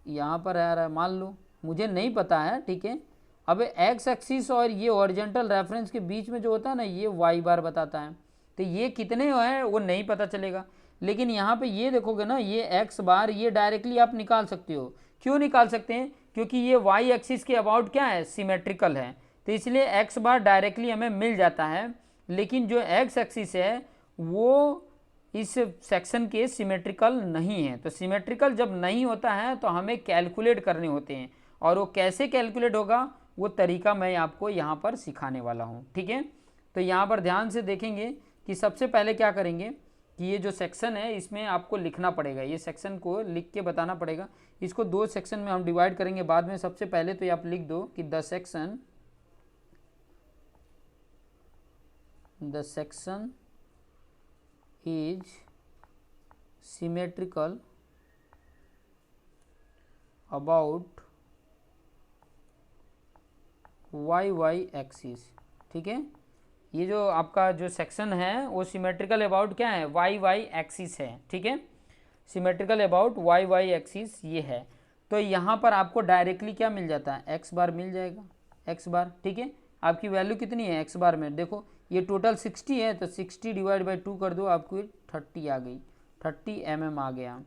यहाँ पर आ रहा है, मान लो मुझे नहीं पता है, ठीक है। अब एक्स एक्सिस और ये ओरिजेंटल रेफरेंस के बीच में जो होता है ना ये वाई बार बताता है, तो ये कितने हैं वो नहीं पता चलेगा। लेकिन यहाँ पे ये देखोगे ना, ये एक्स बार ये डायरेक्टली आप निकाल सकते हो। क्यों निकाल सकते हैं, क्योंकि ये वाई एक्सिस के अबाउट क्या है, सिमेट्रिकल है, तो इसलिए एक्स बार डायरेक्टली हमें मिल जाता है। लेकिन जो एक्स एक्सिस है वो इस सेक्शन के सिमेट्रिकल नहीं है। तो सिमेट्रिकल जब नहीं होता है तो हमें कैलकुलेट करने होते हैं, और वो कैसे कैलकुलेट होगा वो तरीका मैं आपको यहाँ पर सिखाने वाला हूँ, ठीक है। तो यहाँ पर ध्यान से देखेंगे कि सबसे पहले क्या करेंगे कि ये जो सेक्शन है इसमें आपको लिखना पड़ेगा, ये सेक्शन को लिख के बताना पड़ेगा। इसको दो सेक्शन में हम डिवाइड करेंगे बाद में। सबसे पहले तो आप लिख दो कि the section is symmetrical about y axis, ठीक है। ये जो आपका जो सेक्शन है वो सिमेट्रिकल अबाउट क्या है, y एक्सिस है, ठीक है। सिमेट्रिकल अबाउट y एक्सिस ये है। तो यहाँ पर आपको डायरेक्टली क्या मिल जाता है, एक्स बार मिल जाएगा, एक्स बार, ठीक है। आपकी वैल्यू कितनी है एक्स बार में, देखो ये टोटल 60 है, तो 60 डिवाइड बाई 2 कर दो, आपको 30 आ गई, 30 mm आ गया।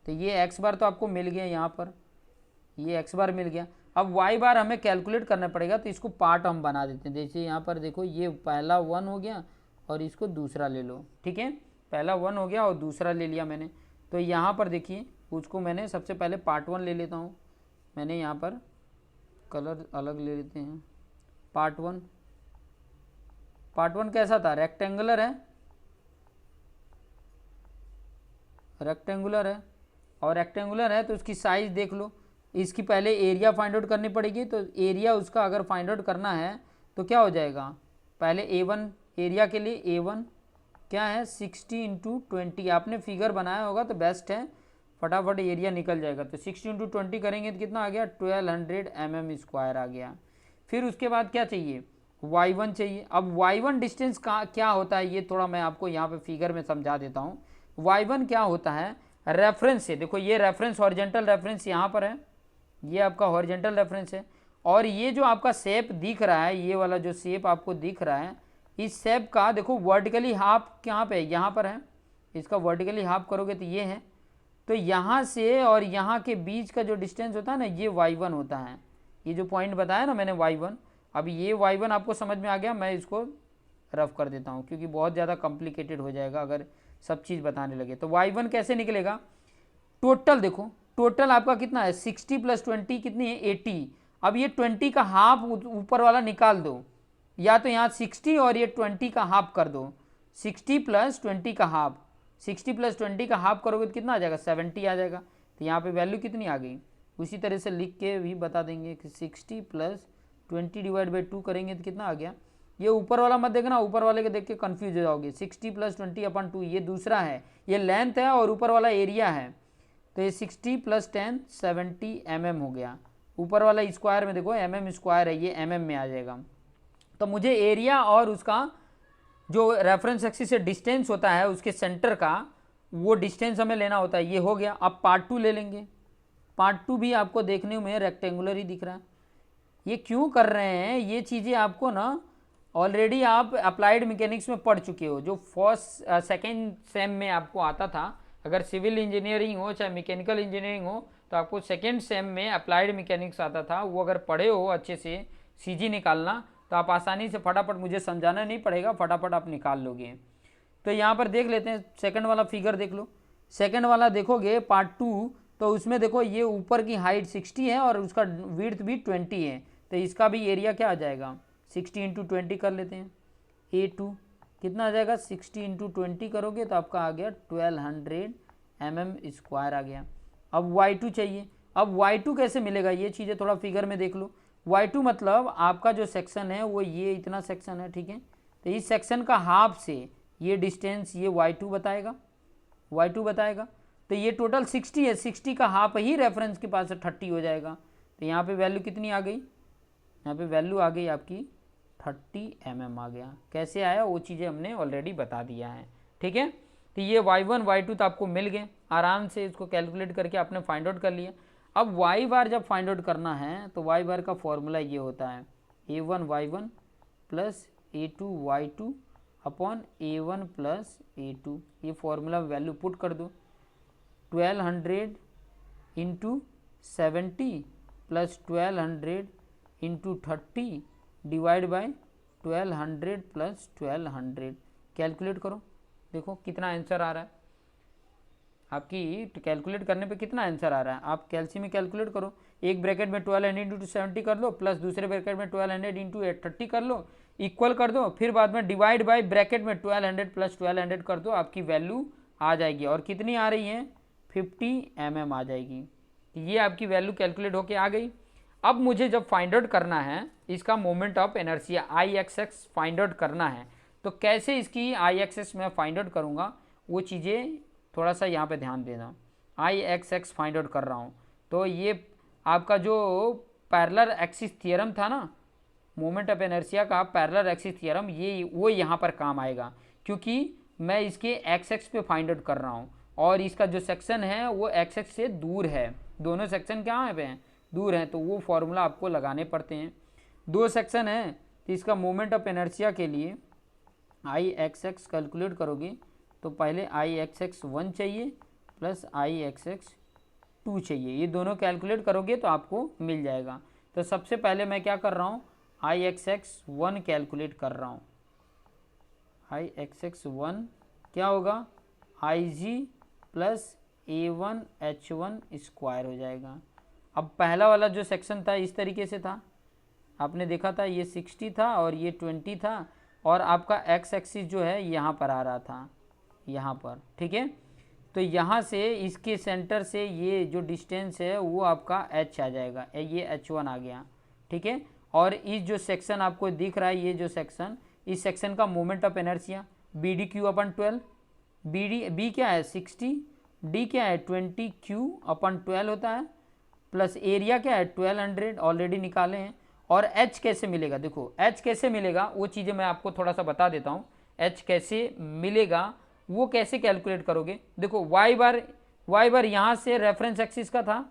तो ये एक्स बार तो आपको मिल गया, यहाँ पर ये एक्स बार मिल गया। अब वाई बार हमें कैलकुलेट करना पड़ेगा, तो इसको पार्ट हम बना देते हैं। जैसे यहाँ पर देखो ये पहला 1 हो गया और इसको दूसरा ले लो, ठीक है। पहला 1 हो गया और दूसरा ले लिया मैंने। तो यहाँ पर देखिए उसको मैंने सबसे पहले पार्ट 1 ले लेता हूँ, मैंने यहाँ पर कलर अलग ले लेते हैं। पार्ट 1 कैसा था, रेक्टेंगुलर है, रेक्टेंगुलर है, और रेक्टेंगुलर है तो उसकी साइज देख लो। इसकी पहले एरिया फाइंड आउट करनी पड़ेगी, तो एरिया उसका अगर फाइंड आउट करना है तो क्या हो जाएगा, पहले A1 एरिया के लिए A1 क्या है 60 × 20, आपने फिगर बनाया होगा तो बेस्ट है, फटाफट एरिया निकल जाएगा। तो 60 × 20 करेंगे तो कितना आ गया, 1200 mm² आ गया। फिर उसके बाद क्या चाहिए, y1 चाहिए। अब y1 डिस्टेंस का क्या होता है ये थोड़ा मैं आपको यहाँ पे फिगर में समझा देता हूँ। y1 क्या होता है, रेफरेंस से, देखो ये रेफरेंस हॉरिजेंटल रेफरेंस यहाँ पर है, ये आपका हॉरिजेंटल रेफरेंस है, और ये जो आपका शेप दिख रहा है, ये वाला जो शेप आपको दिख रहा है, इस शेप का देखो वर्टिकली हाफ कहाँ पे है, यहाँ पर है। इसका वर्टिकली हाफ करोगे तो ये है। तो यहाँ से और यहाँ के बीच का जो डिस्टेंस होता है ना, ये y1 होता है। ये जो पॉइंट बताया ना मैंने y1, अब ये y1 आपको समझ में आ गया। मैं इसको रफ कर देता हूँ क्योंकि बहुत ज़्यादा कॉम्प्लिकेटेड हो जाएगा अगर सब चीज़ बताने लगे। तो y1 कैसे निकलेगा, टोटल देखो, टोटल आपका कितना है 60 + 20 कितनी है 80। अब ये 20 का हाफ ऊपर वाला निकाल दो, या तो यहाँ 60 और ये 20 का हाफ कर दो, 60 + 20 का हाफ, 60 + 20 का हाफ करोगे तो कितना आ जाएगा 70 आ जाएगा। तो यहाँ पे वैल्यू कितनी आ गई, उसी तरह से लिख के भी बता देंगे कि 60 + 20 डिवाइड बाई 2 करेंगे तो कितना आ गया ये ऊपर वाला मत देखना, ऊपर वाले के देख के कंफ्यूज हो जाओगे। 60 + 20/2 ये दूसरा है, ये लेंथ है और ऊपर वाला एरिया है। तो ये 60 + 10 70 mm हो गया। ऊपर वाला स्क्वायर में देखो mm स्क्वायर है, ये mm में आ जाएगा। तो मुझे एरिया और उसका जो रेफरेंस एक्सिस से डिस्टेंस होता है उसके सेंटर का, वो डिस्टेंस हमें लेना होता है। ये हो गया। अब पार्ट 2 ले लेंगे। पार्ट 2 भी आपको देखने में रेक्टेंगुलर ही दिख रहा है। ये क्यों कर रहे हैं, ये चीज़ें आपको ना ऑलरेडी आप अप्लाइड मैकेनिक्स में पढ़ चुके हो, जो फर्स्ट सेकेंड सेम में आपको आता था। अगर सिविल इंजीनियरिंग हो चाहे मैकेनिकल इंजीनियरिंग हो, तो आपको सेकेंड सेम में अप्लाइड मैकेनिक्स आता था। वो अगर पढ़े हो अच्छे से सीजी निकालना, तो आप आसानी से फटाफट, मुझे समझाना नहीं पड़ेगा, फटाफट आप निकाल लोगे। तो यहाँ पर देख लेते हैं, सेकंड वाला फिगर देख लो। सेकंड वाला देखोगे पार्ट 2, तो उसमें देखो ये ऊपर की हाइट 60 है और उसका विड्थ भी 20 है। तो इसका भी एरिया क्या आ जाएगा, 60 × 20 कर लेते हैं। A2 कितना आ जाएगा, 60 × 20 करोगे तो आपका आ गया 1200 mm स्क्वायर आ गया। अब Y2 चाहिए। अब Y2 कैसे मिलेगा, ये चीज़ें थोड़ा फिगर में देख लो। Y2 मतलब आपका जो सेक्शन है वो ये इतना सेक्शन है, ठीक है। तो इस सेक्शन का हाफ से ये डिस्टेंस ये Y2 बताएगा, Y2 बताएगा। तो ये टोटल 60 है, 60 का हाफ ही रेफरेंस के पास 30 हो जाएगा। तो यहाँ पे वैल्यू कितनी आ गई, यहाँ पे वैल्यू आ गई आपकी 30 mm आ गया। कैसे आया वो चीज़ें हमने ऑलरेडी बता दिया है, ठीक है। तो ये Y1 Y2 तो आपको मिल गए, आराम से इसको कैलकुलेट करके आपने फाइंड आउट कर लिया। अब Y बार जब फाइंड आउट करना है तो Y बार का फॉर्मूला ये होता है A1 Y1 + A2 Y2 upon A1 + A2। ये फॉर्मूला वैल्यू पुट कर दो। 1200 × 70 + 1200 × 30 डिवाइड बाय 1200 + 1200। कैलकुलेट करो, देखो कितना आंसर आ रहा है आपकी। तो कैलकुलेट करने पे कितना आंसर आ रहा है, आप कैलसी में कैलकुलेट करो। एक ब्रैकेट में 1200 × 70 कर लो, प्लस दूसरे ब्रैकेट में 1200 × 30 कर लो, इक्वल कर दो। फिर बाद में डिवाइड बाय ब्रैकेट में 1200 + 1200 कर दो, आपकी वैल्यू आ जाएगी। और कितनी आ रही है, 50 mm आ जाएगी। ये आपकी वैल्यू कैलकुलेट होके आ गई। अब मुझे जब फाइंड आउट करना है इसका moment of inertia IXX find out करना है, तो कैसे इसकी IXX मैं फाइंड आउट करूँगा, वो चीज़ें थोड़ा सा यहाँ पे ध्यान देना। IXX फाइंड आउट कर रहा हूँ, तो ये आपका जो पैरेलल एक्सिस थ्योरम था ना, मोमेंट ऑफ इनर्शिया का पैरेलल एक्सिस थ्योरम, ये वो यहाँ पर काम आएगा, क्योंकि मैं इसके XX पे फाइंड आउट कर रहा हूँ और इसका जो सेक्शन है वो XX से दूर है। दोनों सेक्शन क्या पे हैं, दूर हैं, तो वो फॉर्मूला आपको लगाने पड़ते हैं। दो सेक्शन है तो इसका मोमेंट ऑफ इनर्शिया के लिए IXX कैलकुलेट करोगे तो पहले IXX 1 चाहिए प्लस IXX 2 चाहिए। ये दोनों कैलकुलेट करोगे तो आपको मिल जाएगा। तो सबसे पहले मैं क्या कर रहा हूँ, IXX 1 कैलकुलेट कर रहा हूँ। IXX 1 क्या होगा, IG + A1 H1 स्क्वायर हो जाएगा। अब पहला वाला जो सेक्शन था इस तरीके से था, आपने देखा था ये 60 था और ये 20 था, और आपका X एक्सिस जो है यहाँ पर आ रहा था, यहाँ पर, ठीक है। तो यहाँ से इसके सेंटर से ये जो डिस्टेंस है वो आपका H आ जाएगा, ये H1 आ गया, ठीक है। और इस जो सेक्शन आपको दिख रहा है, ये जो सेक्शन, इस सेक्शन का moment of inertia BDQ/12, B क्या है 60, D क्या है 20Q/12 होता है, प्लस एरिया क्या है 1200 ऑलरेडी निकाले हैं। और H कैसे मिलेगा, देखो H कैसे मिलेगा वो चीज़ें मैं आपको थोड़ा सा बता देता हूँ। H कैसे मिलेगा वो कैसे कैलकुलेट करोगे, देखो y बार यहाँ से रेफरेंस एक्सिस का था,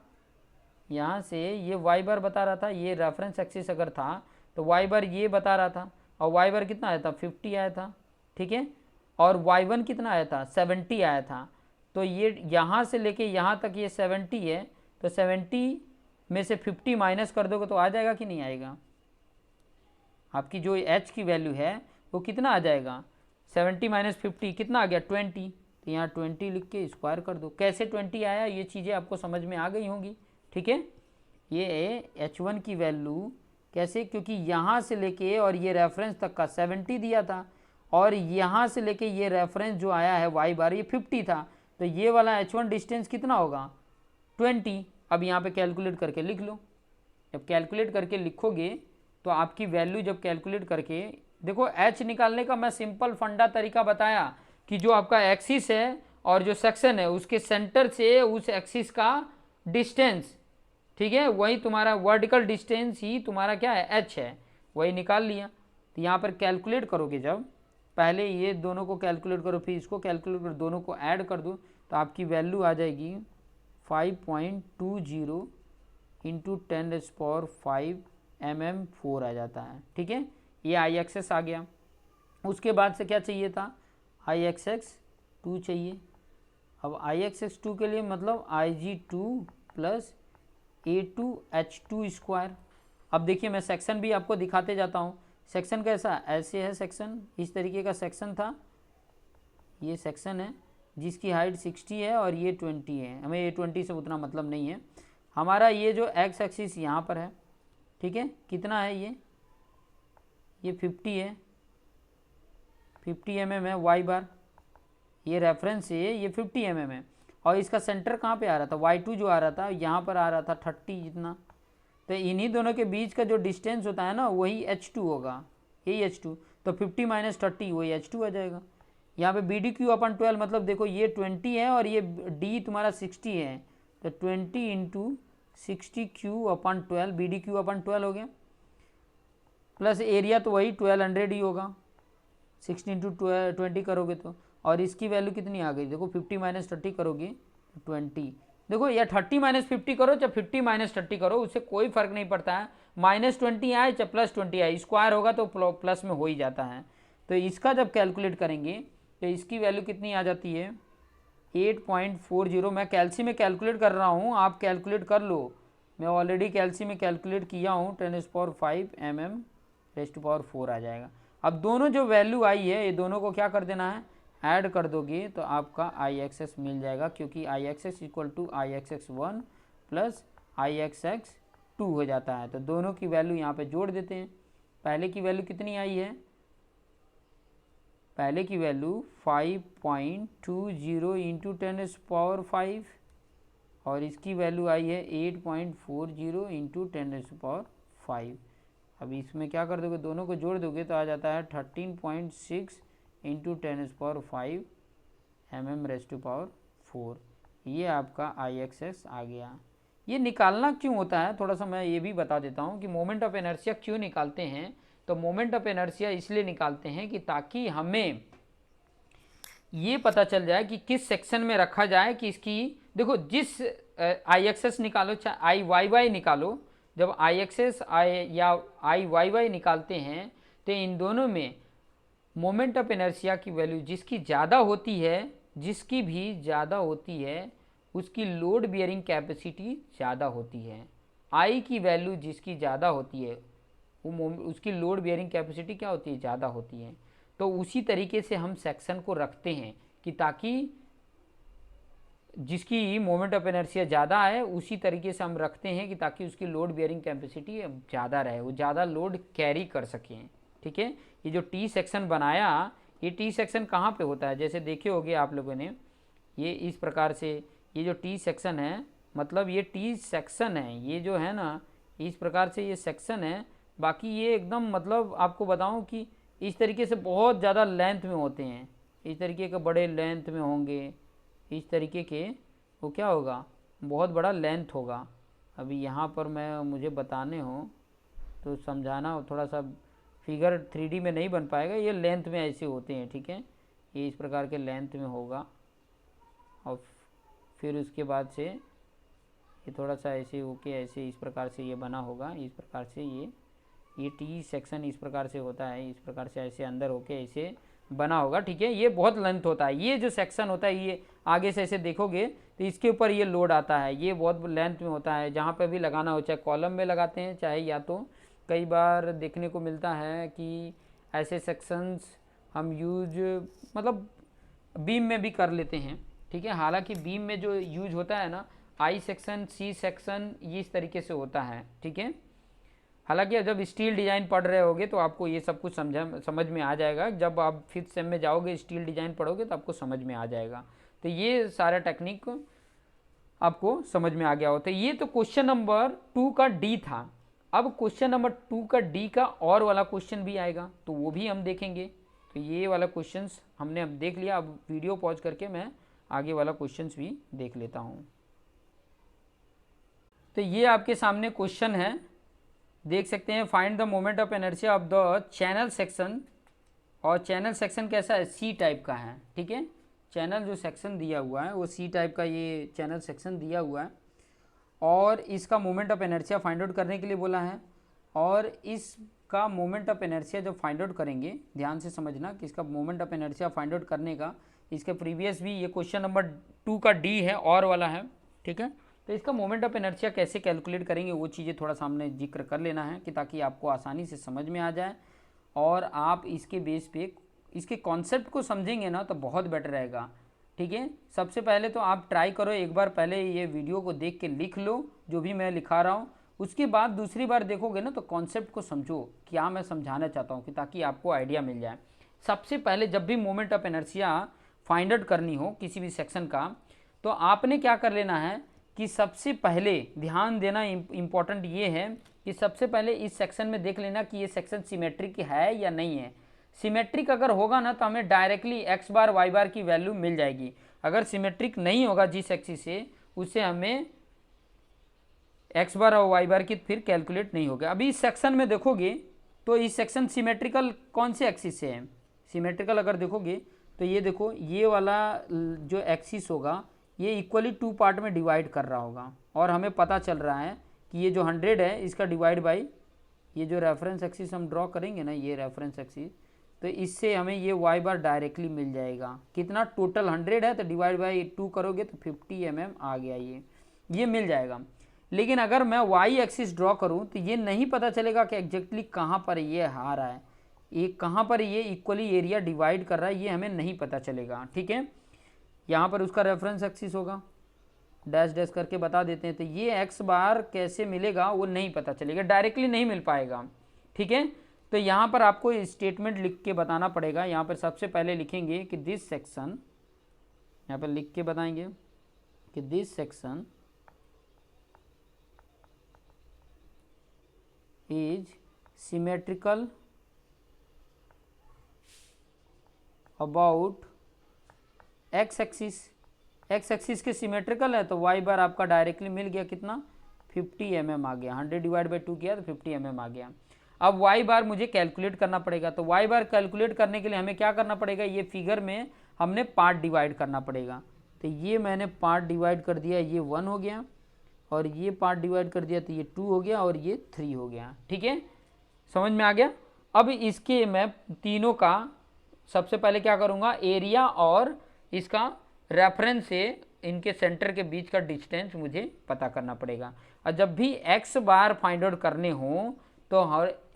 यहाँ से ये y बार बता रहा था, ये रेफरेंस एक्सिस अगर था तो y बार ये बता रहा था, और y बार कितना आया था 50 आया था, ठीक है। और y1 कितना आया था 70 आया था। तो ये यहाँ से लेके यहाँ तक ये 70 है, तो 70 में से 50 माइनस कर दोगे तो आ जाएगा कि नहीं आएगा, आपकी जो H की वैल्यू है वो कितना आ जाएगा, 70 - 50 कितना आ गया 20। तो यहाँ 20 लिख के स्क्वायर कर दो। कैसे 20 आया ये चीज़ें आपको समझ में आ गई होंगी, ठीक है। ये H1 की वैल्यू कैसे, क्योंकि यहाँ से लेके और ये रेफरेंस तक का 70 दिया था, और यहाँ से लेके ये रेफरेंस जो आया है y बार ये 50 था, तो ये वाला H1 डिस्टेंस कितना होगा 20। अब यहाँ पे कैलकुलेट करके लिख लो। जब कैलकुलेट करके लिखोगे तो आपकी वैल्यू जब कैलकुलेट करके देखो एच निकालने का मैं सिंपल फंडा तरीका बताया कि जो आपका एक्सिस है और जो सेक्शन है उसके सेंटर से उस एक्सिस का डिस्टेंस, ठीक है, वही तुम्हारा वर्टिकल डिस्टेंस ही तुम्हारा क्या है, एच है, वही निकाल लिया। तो यहाँ पर कैलकुलेट करोगे, जब पहले ये दोनों को कैलकुलेट करो फिर इसको कैलकुलेट करो, दोनों को ऐड कर दो तो आपकी वैल्यू आ जाएगी 5.20 इंटू 10⁵ mm4 आ जाता है। ठीक है, ये आई एक्सेस आ गया। उसके बाद से क्या चाहिए था, आई एक्स 2 चाहिए। अब आई एक्स 2 के लिए मतलब IG2 प्लस A2H2²। अब देखिए मैं सेक्शन भी आपको दिखाते जाता हूँ। सेक्शन कैसा, ऐसे है सेक्शन, इस तरीके का सेक्शन था, ये सेक्शन है जिसकी हाइट 60 है और ये 20 है। हमें ये 20 से उतना मतलब नहीं है, हमारा ये जो एक्स एक्सिस यहाँ पर है, ठीक है, कितना है ये 50 है, 50 mm है वाई बार, ये रेफरेंस है, ये 50 mm है। और इसका सेंटर कहाँ पे आ रहा था, Y2 जो आ रहा था यहाँ पर आ रहा था 30 जितना। तो इन्हीं दोनों के बीच का जो डिस्टेंस होता है ना वही H2 होगा, यही H2। तो 50 - 30 वही H2 आ जाएगा। यहाँ पे BDQ/12 मतलब देखो ये 20 है और ये D तुम्हारा 60 है, तो 20 × 60Q/12 BDQ/12 हो गया, प्लस एरिया तो वही 1200 ही होगा, 16 × 20 करोगे तो। और इसकी वैल्यू कितनी आ गई, देखो 50 - 30 करोगे 20। देखो या 30 - 50 करो चाहे 50 - 30 करो, उससे कोई फर्क नहीं पड़ता है, -20 आए चाहे +20 आए, स्क्वायर होगा तो प्लस में हो ही जाता है। तो इसका जब कैलकुलेट करेंगे तो इसकी वैल्यू कितनी आ जाती है, 8.40। मैं कैल्सी में कैलकुलेट कर रहा हूँ, आप कैलकुलेट कर लो, मैं ऑलरेडी कैल्सी में कैलकुलेट किया हूँ, 10⁵ mm⁴ आ जाएगा। अब दोनों जो वैल्यू आई है ये दोनों को क्या कर देना है, ऐड कर दोगे तो आपका आई एक्स मिल जाएगा, क्योंकि आई एक्स = IX1 प्लस IX2 हो जाता है। तो दोनों की वैल्यू यहाँ पे जोड़ देते हैं। पहले की वैल्यू कितनी आई है, पहले की वैल्यू 5.20 इंटू 10⁵, और इसकी वैल्यू आई है 8.40 इंटू 10⁵। अभी इसमें क्या कर दोगे, दोनों को जोड़ दोगे तो आ जाता है 13.6 इंटू 10⁵ mm⁴। ये आपका आई एक्स आ गया। ये निकालना क्यों होता है, थोड़ा सा मैं ये भी बता देता हूँ कि मोमेंट ऑफ इनर्शिया क्यों निकालते हैं। तो मोमेंट ऑफ इनर्शिया इसलिए निकालते हैं कि ताकि हमें ये पता चल जाए कि किस सेक्शन में रखा जाए कि इसकी, देखो जिस आई एक्स निकालो चाहे आई वाई वाई निकालो, जब आई एक्स आई या आई वाई वाई निकालते हैं तो इन दोनों में मोमेंट ऑफ इनर्शिया की वैल्यू जिसकी ज़्यादा होती है, जिसकी भी ज़्यादा होती है उसकी लोड बियरिंग कैपेसिटी ज़्यादा होती है। आई की वैल्यू जिसकी ज़्यादा होती है वो उसकी लोड बियरिंग कैपेसिटी क्या होती है, ज़्यादा होती है। तो उसी तरीके से हम सेक्शन को रखते हैं कि ताकि जिसकी मोमेंट ऑफ इनर्शिया ज़्यादा है उसी तरीके से हम रखते हैं कि ताकि उसकी लोड बियरिंग कैपेसिटी ज़्यादा रहे, वो ज़्यादा लोड कैरी कर सकें। ठीक है, ये जो टी सेक्शन बनाया, ये टी सेक्शन कहाँ पे होता है, जैसे देखे होगे आप लोगों ने, ये इस प्रकार से ये जो टी सेक्शन है, मतलब ये टी सेक्शन है, ये जो है ना इस प्रकार से ये सेक्शन है। बाकी ये एकदम मतलब आपको बताऊं कि इस तरीके से बहुत ज़्यादा लेंथ में होते हैं, इस तरीके के बड़े लेंथ में होंगे, इस तरीके के, वो क्या होगा, बहुत बड़ा लेंथ होगा। अभी यहाँ पर मैं मुझे बताने हो तो समझाना थोड़ा सा, फिगर 3D में नहीं बन पाएगा, ये लेंथ में ऐसे होते हैं। ठीक है, ये इस प्रकार के लेंथ में होगा और फिर उसके बाद से ये थोड़ा सा ऐसे होके ऐसे इस प्रकार से ये बना होगा, इस प्रकार से ये टी सेक्शन इस प्रकार से होता है, इस प्रकार से ऐसे अंदर होके ऐसे बना होगा। ठीक है, ये बहुत लेंथ होता है, ये जो सेक्शन होता है ये आगे से ऐसे देखोगे तो इसके ऊपर ये लोड आता है, ये बहुत लेंथ में होता है। जहाँ पे भी लगाना हो, चाहे कॉलम में लगाते हैं चाहे, या तो कई बार देखने को मिलता है कि ऐसे सेक्शंस हम यूज मतलब बीम में भी कर लेते हैं। ठीक है, हालांकि बीम में जो यूज होता है ना, आई सेक्शन, सी सेक्शन, ये इस तरीके से होता है। ठीक है, हालांकि जब स्टील डिज़ाइन पढ़ रहे होगे तो आपको ये सब कुछ समझ में आ जाएगा, जब आप 5th सेम में जाओगे स्टील डिज़ाइन पढ़ोगे तो आपको समझ में आ जाएगा। तो ये सारा टेक्निक आपको समझ में आ गया हो। तो ये तो क्वेश्चन नंबर 2 का डी था। अब क्वेश्चन नंबर 2 का डी का और वाला क्वेश्चन भी आएगा, तो वो भी हम देखेंगे। तो ये वाला क्वेश्चंस हमने अब देख लिया। अब वीडियो पॉज करके मैं आगे वाला क्वेश्चंस भी देख लेता हूँ। तो ये आपके सामने क्वेश्चन है, देख सकते हैं, find the moment of inertia of the channel section. और चैनल सेक्शन कैसा है, सी टाइप का है, ठीक है। चैनल जो सेक्शन दिया हुआ है वो सी टाइप का ये चैनल सेक्शन दिया हुआ है, और इसका moment of inertia find out करने के लिए बोला है। और इसका मोमेंट ऑफ इनर्शिया जब फाइंड आउट करेंगे, ध्यान से समझना कि इसका moment of inertia find out करने का, इसके प्रीवियस भी ये क्वेश्चन नंबर 2 का डी है और वाला है, ठीक है। तो इसका मोमेंट ऑफ इनर्शिया कैसे कैलकुलेट करेंगे वो चीज़ें थोड़ा सामने जिक्र कर लेना है, कि ताकि आपको आसानी से समझ में आ जाए और आप इसके बेस पे इसके कॉन्सेप्ट को समझेंगे ना तो बहुत बेटर रहेगा, ठीक है। सबसे पहले तो आप ट्राई करो, एक बार पहले ये वीडियो को देख के लिख लो जो भी मैं लिखा रहा हूँ, उसके बाद दूसरी बार देखोगे ना तो कॉन्सेप्ट को समझो क्या मैं समझाना चाहता हूँ, कि ताकि आपको आइडिया मिल जाए। सबसे पहले जब भी moment of inertia find out करनी हो किसी भी सेक्शन का, तो आपने क्या कर लेना है कि सबसे पहले ध्यान देना इम्पॉर्टेंट ये है कि सबसे पहले इस सेक्शन में देख लेना कि ये सेक्शन सिमेट्रिक है या नहीं है। सिमेट्रिक अगर होगा ना तो हमें डायरेक्टली एक्स बार वाई बार की वैल्यू मिल जाएगी। अगर सिमेट्रिक नहीं होगा जिस एक्सिस से, उससे हमें एक्स बार और वाई बार की फिर कैलकुलेट नहीं होगा। अभी इस सेक्शन में देखोगे तो इस सेक्शन सिमेट्रिकल कौन से एक्सिस से है, सिमेट्रिकल अगर देखोगे तो ये देखो, ये वाला जो एक्सिस होगा ये इक्वली 2 पार्ट में डिवाइड कर रहा होगा, और हमें पता चल रहा है कि ये जो 100 है इसका डिवाइड बाई ये जो रेफरेंस एक्सिस हम ड्रॉ करेंगे ना, ये रेफरेंस एक्सिस, तो इससे हमें ये वाई बार डायरेक्टली मिल जाएगा। कितना, टोटल 100 है तो डिवाइड बाई 2 करोगे तो 50 mm आ गया, ये मिल जाएगा। लेकिन अगर मैं वाई एक्सिस ड्रॉ करूँ तो ये नहीं पता चलेगा कि एग्जैक्टली कहाँ पर ये आ रहा है, ये कहाँ पर ये इक्वली एरिया डिवाइड कर रहा है, ये हमें नहीं पता चलेगा, ठीक है। यहाँ पर उसका रेफरेंस एक्सिस होगा, डैश डैश करके बता देते हैं। तो ये एक्स बार कैसे मिलेगा वो नहीं पता चलेगा, डायरेक्टली नहीं मिल पाएगा, ठीक है। तो यहाँ पर आपको स्टेटमेंट लिख के बताना पड़ेगा। यहाँ पर सबसे पहले लिखेंगे कि दिस सेक्शन, यहाँ पर लिख के बताएंगे कि this section is symmetrical about x axis. X axis के सिमेट्रिकल है तो वाई बार आपका डायरेक्टली मिल गया, कितना, 50 mm आ गया। 100 डिवाइड बाई 2 किया तो 50 mm आ गया। अब वाई बार मुझे कैलकुलेट करना पड़ेगा, तो वाई बार कैलकुलेट करने के लिए हमें क्या करना पड़ेगा, ये फिगर में हमने पार्ट डिवाइड करना पड़ेगा। तो ये मैंने पार्ट डिवाइड कर दिया, ये 1 हो गया, और ये पार्ट डिवाइड कर दिया तो ये 2 हो गया, और ये 3 हो गया, ठीक है, समझ में आ गया। अब इसके मैं तीनों का सबसे पहले क्या करूँगा, एरिया और इसका रेफरेंस से इनके सेंटर के बीच का डिस्टेंस मुझे पता करना पड़ेगा। और जब भी एक्स बार फाइंड आउट करने हो तो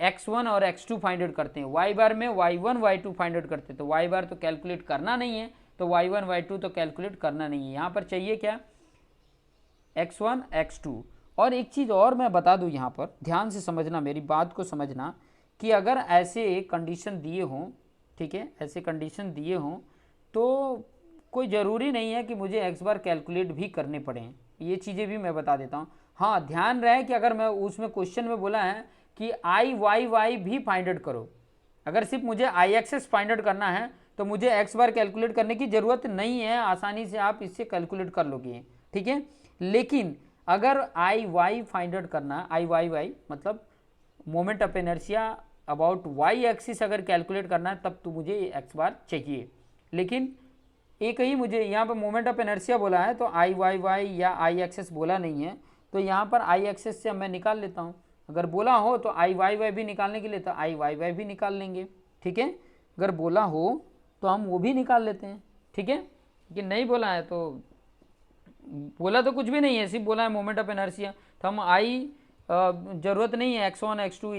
x1 और x2 फाइंड आउट करते हैं, y बार में y1 y2 फाइंड आउट करते हैं। तो y बार तो कैलकुलेट करना नहीं है, तो y1 y2 तो कैलकुलेट करना नहीं है। यहाँ पर चाहिए क्या, x1 x2। और एक चीज़ और मैं बता दूँ, यहाँ पर ध्यान से समझना, मेरी बात को समझना, कि अगर ऐसे कंडीशन दिए हों, ठीक है, ऐसे कंडीशन दिए हों तो कोई ज़रूरी नहीं है कि मुझे एक्स बार कैलकुलेट भी करने पड़े, ये चीज़ें भी मैं बता देता हूँ। हाँ, ध्यान रहे कि अगर मैं उसमें क्वेश्चन में बोला है कि आई वाई वाई भी फाइंड आउट करो, अगर सिर्फ मुझे आई एक्सेस फाइंड आउट करना है तो मुझे एक्स बार कैलकुलेट करने की ज़रूरत नहीं है, आसानी से आप इससे कैलकुलेट कर लोगे, ठीक है। लेकिन अगर आई वाई फाइंड आउट करना, आई वाई वाई मतलब moment of inertia about Y axis अगर कैलकुलेट करना है तब तो मुझे एक्स बार चाहिए। लेकिन एक ही मुझे यहाँ पर मोमेंट ऑफ इनर्शिया बोला है, तो आई वाई वाई या आई एक्सेस बोला नहीं है, तो यहाँ पर आई एक्सेस से मैं निकाल लेता हूँ। अगर बोला हो तो आई वाई वाई भी निकालने के लिए तो आई वाई वाई भी निकाल लेंगे, ठीक है। अगर बोला हो तो हम वो भी निकाल लेते हैं, ठीक है। कि नहीं बोला है तो बोला तो कुछ भी नहीं है, सिर्फ बोला है मोमेंट ऑफ इनर्शिया, तो हम आई ज़रूरत नहीं है x1 x2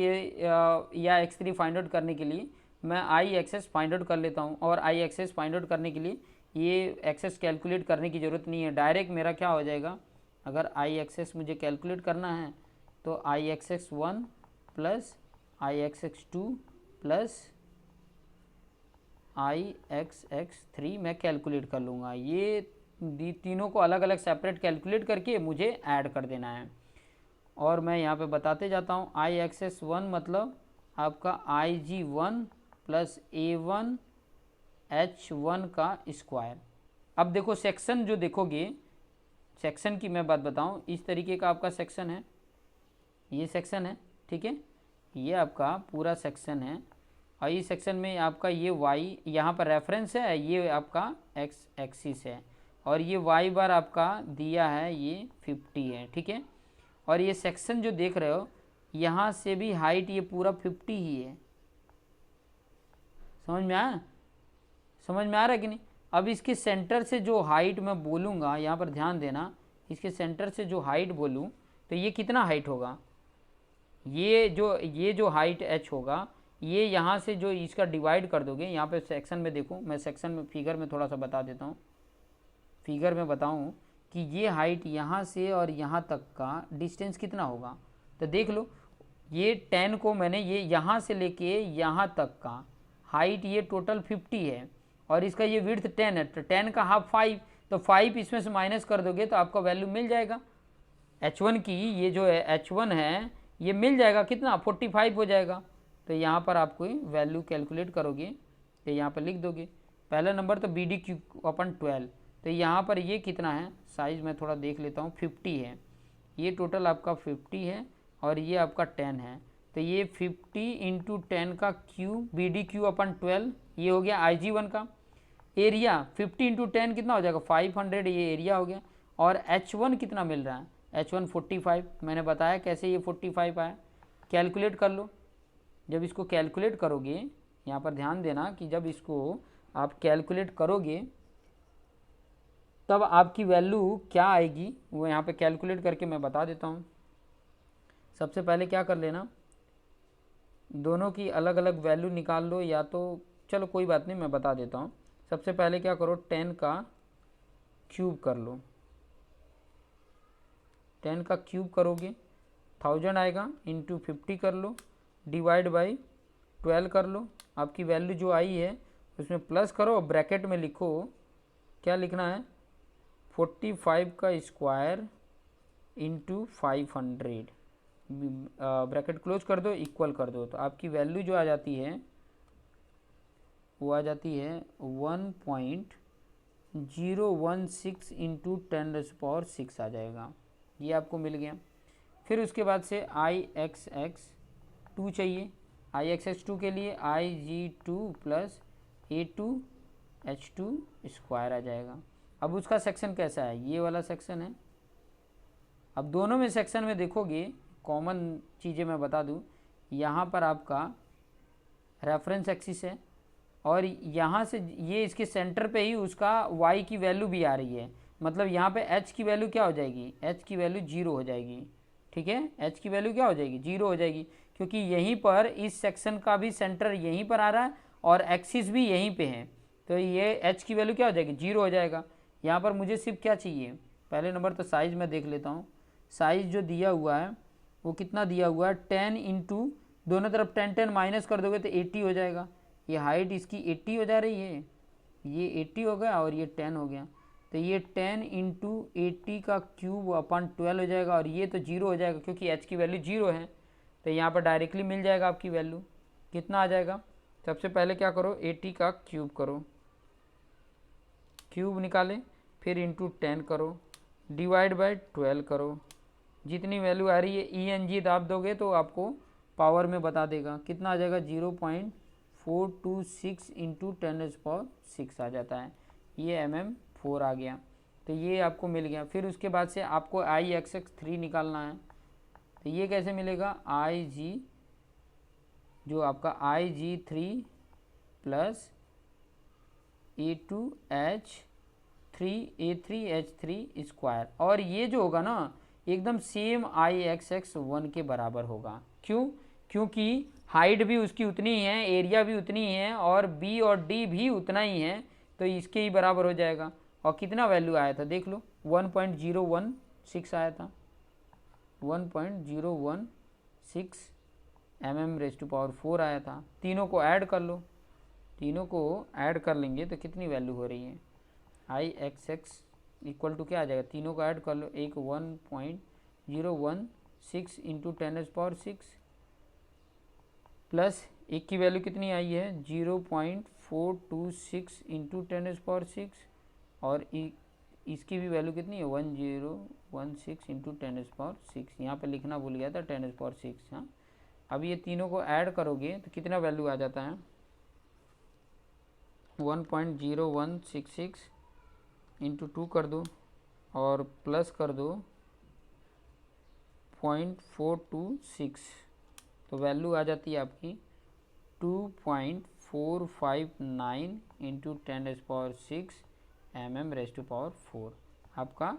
या x3 फाइंड आउट करने के लिए, मैं आई एक्सेस फाइंड आउट कर लेता हूँ। और आई एक्सेस फाइंड आउट करने के लिए ये एक्सेस कैलकुलेट करने की ज़रूरत नहीं है, डायरेक्ट मेरा क्या हो जाएगा, अगर आई एक्सेस मुझे कैलकुलेट करना है तो आई एक्सेस 1 प्लस आई एक्सेस 2 प्लस आई एक्स 3 मैं कैलकुलेट कर लूँगा। ये तीनों को अलग अलग सेपरेट कैलकुलेट करके मुझे ऐड कर देना है। और मैं यहाँ पे बताते जाता हूँ। IXS1 मतलब आपका IG1 प्लस A1H1 का स्क्वायर। अब देखो सेक्शन जो देखोगे, सेक्शन की मैं बात बताऊँ, इस तरीके का आपका सेक्शन है, ये सेक्शन है, ठीक है, ये आपका पूरा सेक्शन है। और इस सेक्शन में आपका ये y यहाँ पर रेफरेंस है, ये आपका x एक्सिस है, और ये y बार आपका दिया है ये 50 है, ठीक है। और ये सेक्शन जो देख रहे हो यहाँ से भी हाइट ये पूरा 50 ही है। समझ में आया? समझ में आ रहा है कि नहीं? अब इसके सेंटर से जो हाइट मैं बोलूँगा, यहाँ पर ध्यान देना, इसके सेंटर से जो हाइट बोलूँ तो ये कितना हाइट होगा, ये जो हाइट h होगा, ये यहाँ से जो इसका डिवाइड कर दोगे, यहाँ पे सेक्शन में देखो, मैं सेक्शन में फिगर में थोड़ा सा बता देता हूँ, फिगर में बताऊँ कि ये हाइट यहाँ से और यहाँ तक का डिस्टेंस कितना होगा। तो देख लो, ये 10 को मैंने ये यहाँ से लेके यहाँ तक का हाइट ये टोटल 50 है, और इसका ये विड्थ 10 है, तो 10 का हाफ 5, तो 5 इसमें से माइनस कर दोगे तो आपका वैल्यू मिल जाएगा h1 की। ये जो है h1 है ये मिल जाएगा कितना, 45 हो जाएगा। तो यहाँ पर आपको वैल्यू कैलकुलेट करोगे तो यहाँ पर लिख दोगे पहला नंबर तो BD/12, तो यहाँ पर ये कितना है, साइज़ मैं थोड़ा देख लेता हूँ, 50 है, ये टोटल आपका 50 है और ये आपका 10 है, तो ये 50 इंटू 10 का क्यूब BD/12, ये हो गया IG1 का। एरिया 50 इंटू 10 कितना हो जाएगा, 500, ये एरिया हो गया। और H1 कितना मिल रहा है, H1 45, मैंने बताया कैसे ये 45 आया, कैलकुलेट कर लो। जब इसको कैलकुलेट करोगे, यहाँ पर ध्यान देना कि जब इसको आप कैलकुलेट करोगे तब आपकी वैल्यू क्या आएगी, वो यहाँ पे कैलकुलेट करके मैं बता देता हूँ। सबसे पहले क्या कर लेना, दोनों की अलग अलग वैल्यू निकाल लो, या तो चलो कोई बात नहीं, मैं बता देता हूँ। सबसे पहले क्या करो, 10 का क्यूब कर लो, 10 का क्यूब करोगे 1000 आएगा, इंटू 50 कर लो, डिवाइड बाई 12 कर लो, आपकी वैल्यू जो आई है उसमें प्लस करो, ब्रैकेट में लिखो, क्या लिखना है, 45 का स्क्वायर इंटू 500, ब्रैकेट क्लोज कर दो, इक्वल कर दो, तो आपकी वैल्यू जो आ जाती है वो आ जाती है 1.016 इंटू 10⁶ आ जाएगा, ये आपको मिल गया। फिर उसके बाद से IXX2 चाहिए, IXX2 के लिए IG2 प्लस A2H2 स्क्वायर आ जाएगा। अब उसका सेक्शन कैसा है, ये वाला सेक्शन है। अब दोनों में सेक्शन में देखोगे, कॉमन चीज़ें मैं बता दूं, यहाँ पर आपका रेफरेंस एक्सिस है, और यहाँ से ये इसके सेंटर पे ही उसका y की वैल्यू भी आ रही है, मतलब यहाँ पे h की वैल्यू क्या हो जाएगी, h की वैल्यू 0 हो जाएगी, ठीक है, h की वैल्यू क्या हो जाएगी, 0 हो जाएगी, क्योंकि यहीं पर इस सेक्शन का भी सेंटर यहीं पर आ रहा है और एक्सिस भी यहीं पे है, तो ये h की वैल्यू क्या हो जाएगी, 0 हो जाएगा। यहाँ पर मुझे सिर्फ क्या चाहिए, पहले नंबर तो साइज़ मैं देख लेता हूँ, साइज़ जो दिया हुआ है वो कितना दिया हुआ है, 10 इंटू दोनों तरफ 10 10 माइनस कर दोगे तो 80 हो जाएगा, ये हाइट इसकी 80 हो जा रही है, ये 80 हो गया और ये 10 हो गया, तो ये 10 इंटू 80 का क्यूब अपन 12 हो जाएगा, और ये तो 0 हो जाएगा क्योंकि h की वैल्यू 0 है, तो यहाँ पर डायरेक्टली मिल जाएगा आपकी वैल्यू, कितना आ जाएगा। सबसे पहले क्या करो, 80 का क्यूब करो, क्यूब निकाले, फिर इंटू 10 करो, डिवाइड बाई 12 करो, जितनी वैल्यू आ रही है ENG दाब दोगे तो आपको पावर में बता देगा, कितना आ जाएगा, 0.426 इंटू 10⁶ आ जाता है, ये mm4 आ गया, तो ये आपको मिल गया। फिर उसके बाद से आपको IXX3 निकालना है, तो ये कैसे मिलेगा, IG जो आपका IG3 प्लस A3H3 स्क्वायर, और ये जो होगा ना एकदम सेम IXX1 के बराबर होगा, क्यों, क्योंकि हाइट भी उसकी उतनी ही है, एरिया भी उतनी ही है, और B और D भी उतना ही है, तो इसके ही बराबर हो जाएगा। और कितना वैल्यू आया था देख लो, 1.016 आया था, 1.016 mm⁴ आया था। तीनों को ऐड कर लो, तीनों को ऐड कर लेंगे तो कितनी वैल्यू हो रही है, IXX इक्वल टू क्या आ जाएगा, तीनों को ऐड कर लो, एक 1.016 6 इंटू 10⁻6 प्लस एक की वैल्यू कितनी आई है 0.426 इंटू 10⁻6 और इसकी भी वैल्यू कितनी है 1016 इंटू 10⁻6। यहाँ पे लिखना भूल गया था 10⁻6। हाँ, अब ये तीनों को ऐड करोगे तो कितना वैल्यू आ जाता है 1.0166 इंटू 2 कर दो और प्लस कर दो 0.426, तो वैल्यू आ जाती है आपकी 2.459 इंटू 10⁻6 mm⁻⁴। आपका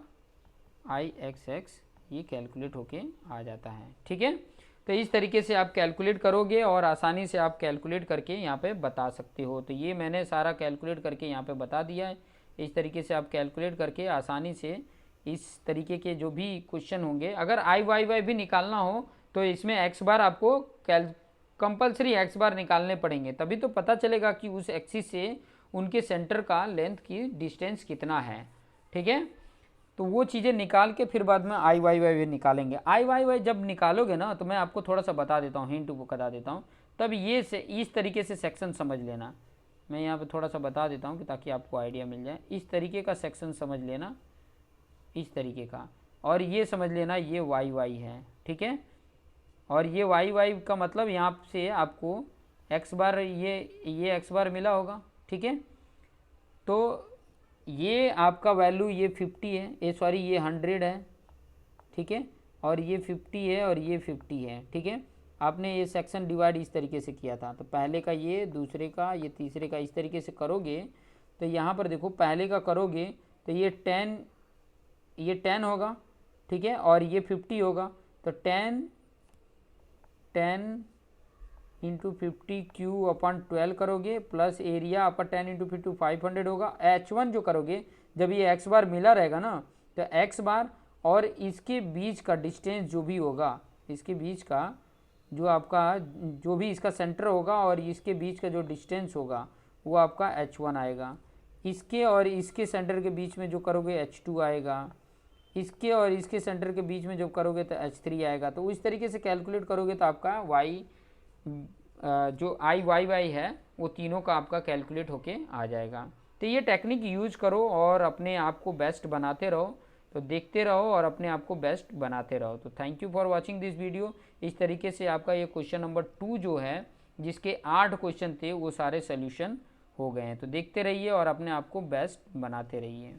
IXX ये कैलकुलेट होके आ जाता है। ठीक है, तो इस तरीके से आप कैलकुलेट करोगे और आसानी से आप कैलकुलेट करके यहाँ पे बता सकते हो। तो ये मैंने सारा कैलकुलेट करके यहाँ पे बता दिया है। इस तरीके से आप कैलकुलेट करके आसानी से इस तरीके के जो भी क्वेश्चन होंगे, अगर IYY भी निकालना हो तो इसमें x बार आपको कंपलसरी x बार निकालने पड़ेंगे, तभी तो पता चलेगा कि उस एक्सिस से उनके सेंटर का लेंथ की डिस्टेंस कितना है। ठीक है, तो वो चीज़ें निकाल के फिर बाद में IYY भी निकालेंगे। IYY जब निकालोगे ना तो मैं आपको थोड़ा सा बता देता हूँ, हिंट बता देता हूँ, तब ये से इस तरीके से सेक्शन समझ लेना। मैं यहाँ पे थोड़ा सा बता देता हूँ कि ताकि आपको आइडिया मिल जाए। इस तरीके का सेक्शन समझ लेना, इस तरीके का, और ये समझ लेना ये YY है। ठीक है, और ये YY का मतलब यहाँ से आपको x बार ये x बार मिला होगा। ठीक है, तो ये आपका वैल्यू ये 50 है, ये 100 है। ठीक है, और ये 50 है और ये 50 है। ठीक है, आपने ये सेक्शन डिवाइड इस तरीके से किया था, तो पहले का ये, दूसरे का ये, तीसरे का, इस तरीके से करोगे तो यहाँ पर देखो पहले का करोगे तो ये 10 होगा। ठीक है, और ये 50 होगा, तो 10 इंटू 50 क्यू अपॉन 12 करोगे प्लस एरिया अपॉन 10 इंटू 50 500 होगा। H1 जो करोगे जब ये x बार मिला रहेगा ना, तो x बार और इसके बीच का डिस्टेंस जो भी होगा, इसके बीच का जो आपका जो भी इसका सेंटर होगा और इसके बीच का जो डिस्टेंस होगा वो आपका H1 आएगा। इसके और इसके सेंटर के बीच में जो करोगे H2 आएगा। इसके और इसके सेंटर के बीच में जब करोगे तो H3 आएगा। तो इस तरीके से कैलकुलेट करोगे तो आपका जो IYY है वो तीनों का आपका कैलकुलेट होके आ जाएगा। तो ये टेक्निक यूज करो और अपने आप को बेस्ट बनाते रहो। तो देखते रहो और अपने आप को बेस्ट बनाते रहो। तो thank you for watching this video. इस तरीके से आपका ये क्वेश्चन नंबर 2 जो है, जिसके 8 क्वेश्चन थे, वो सारे सोल्यूशन हो गए हैं। तो देखते रहिए और अपने आप को बेस्ट बनाते रहिए।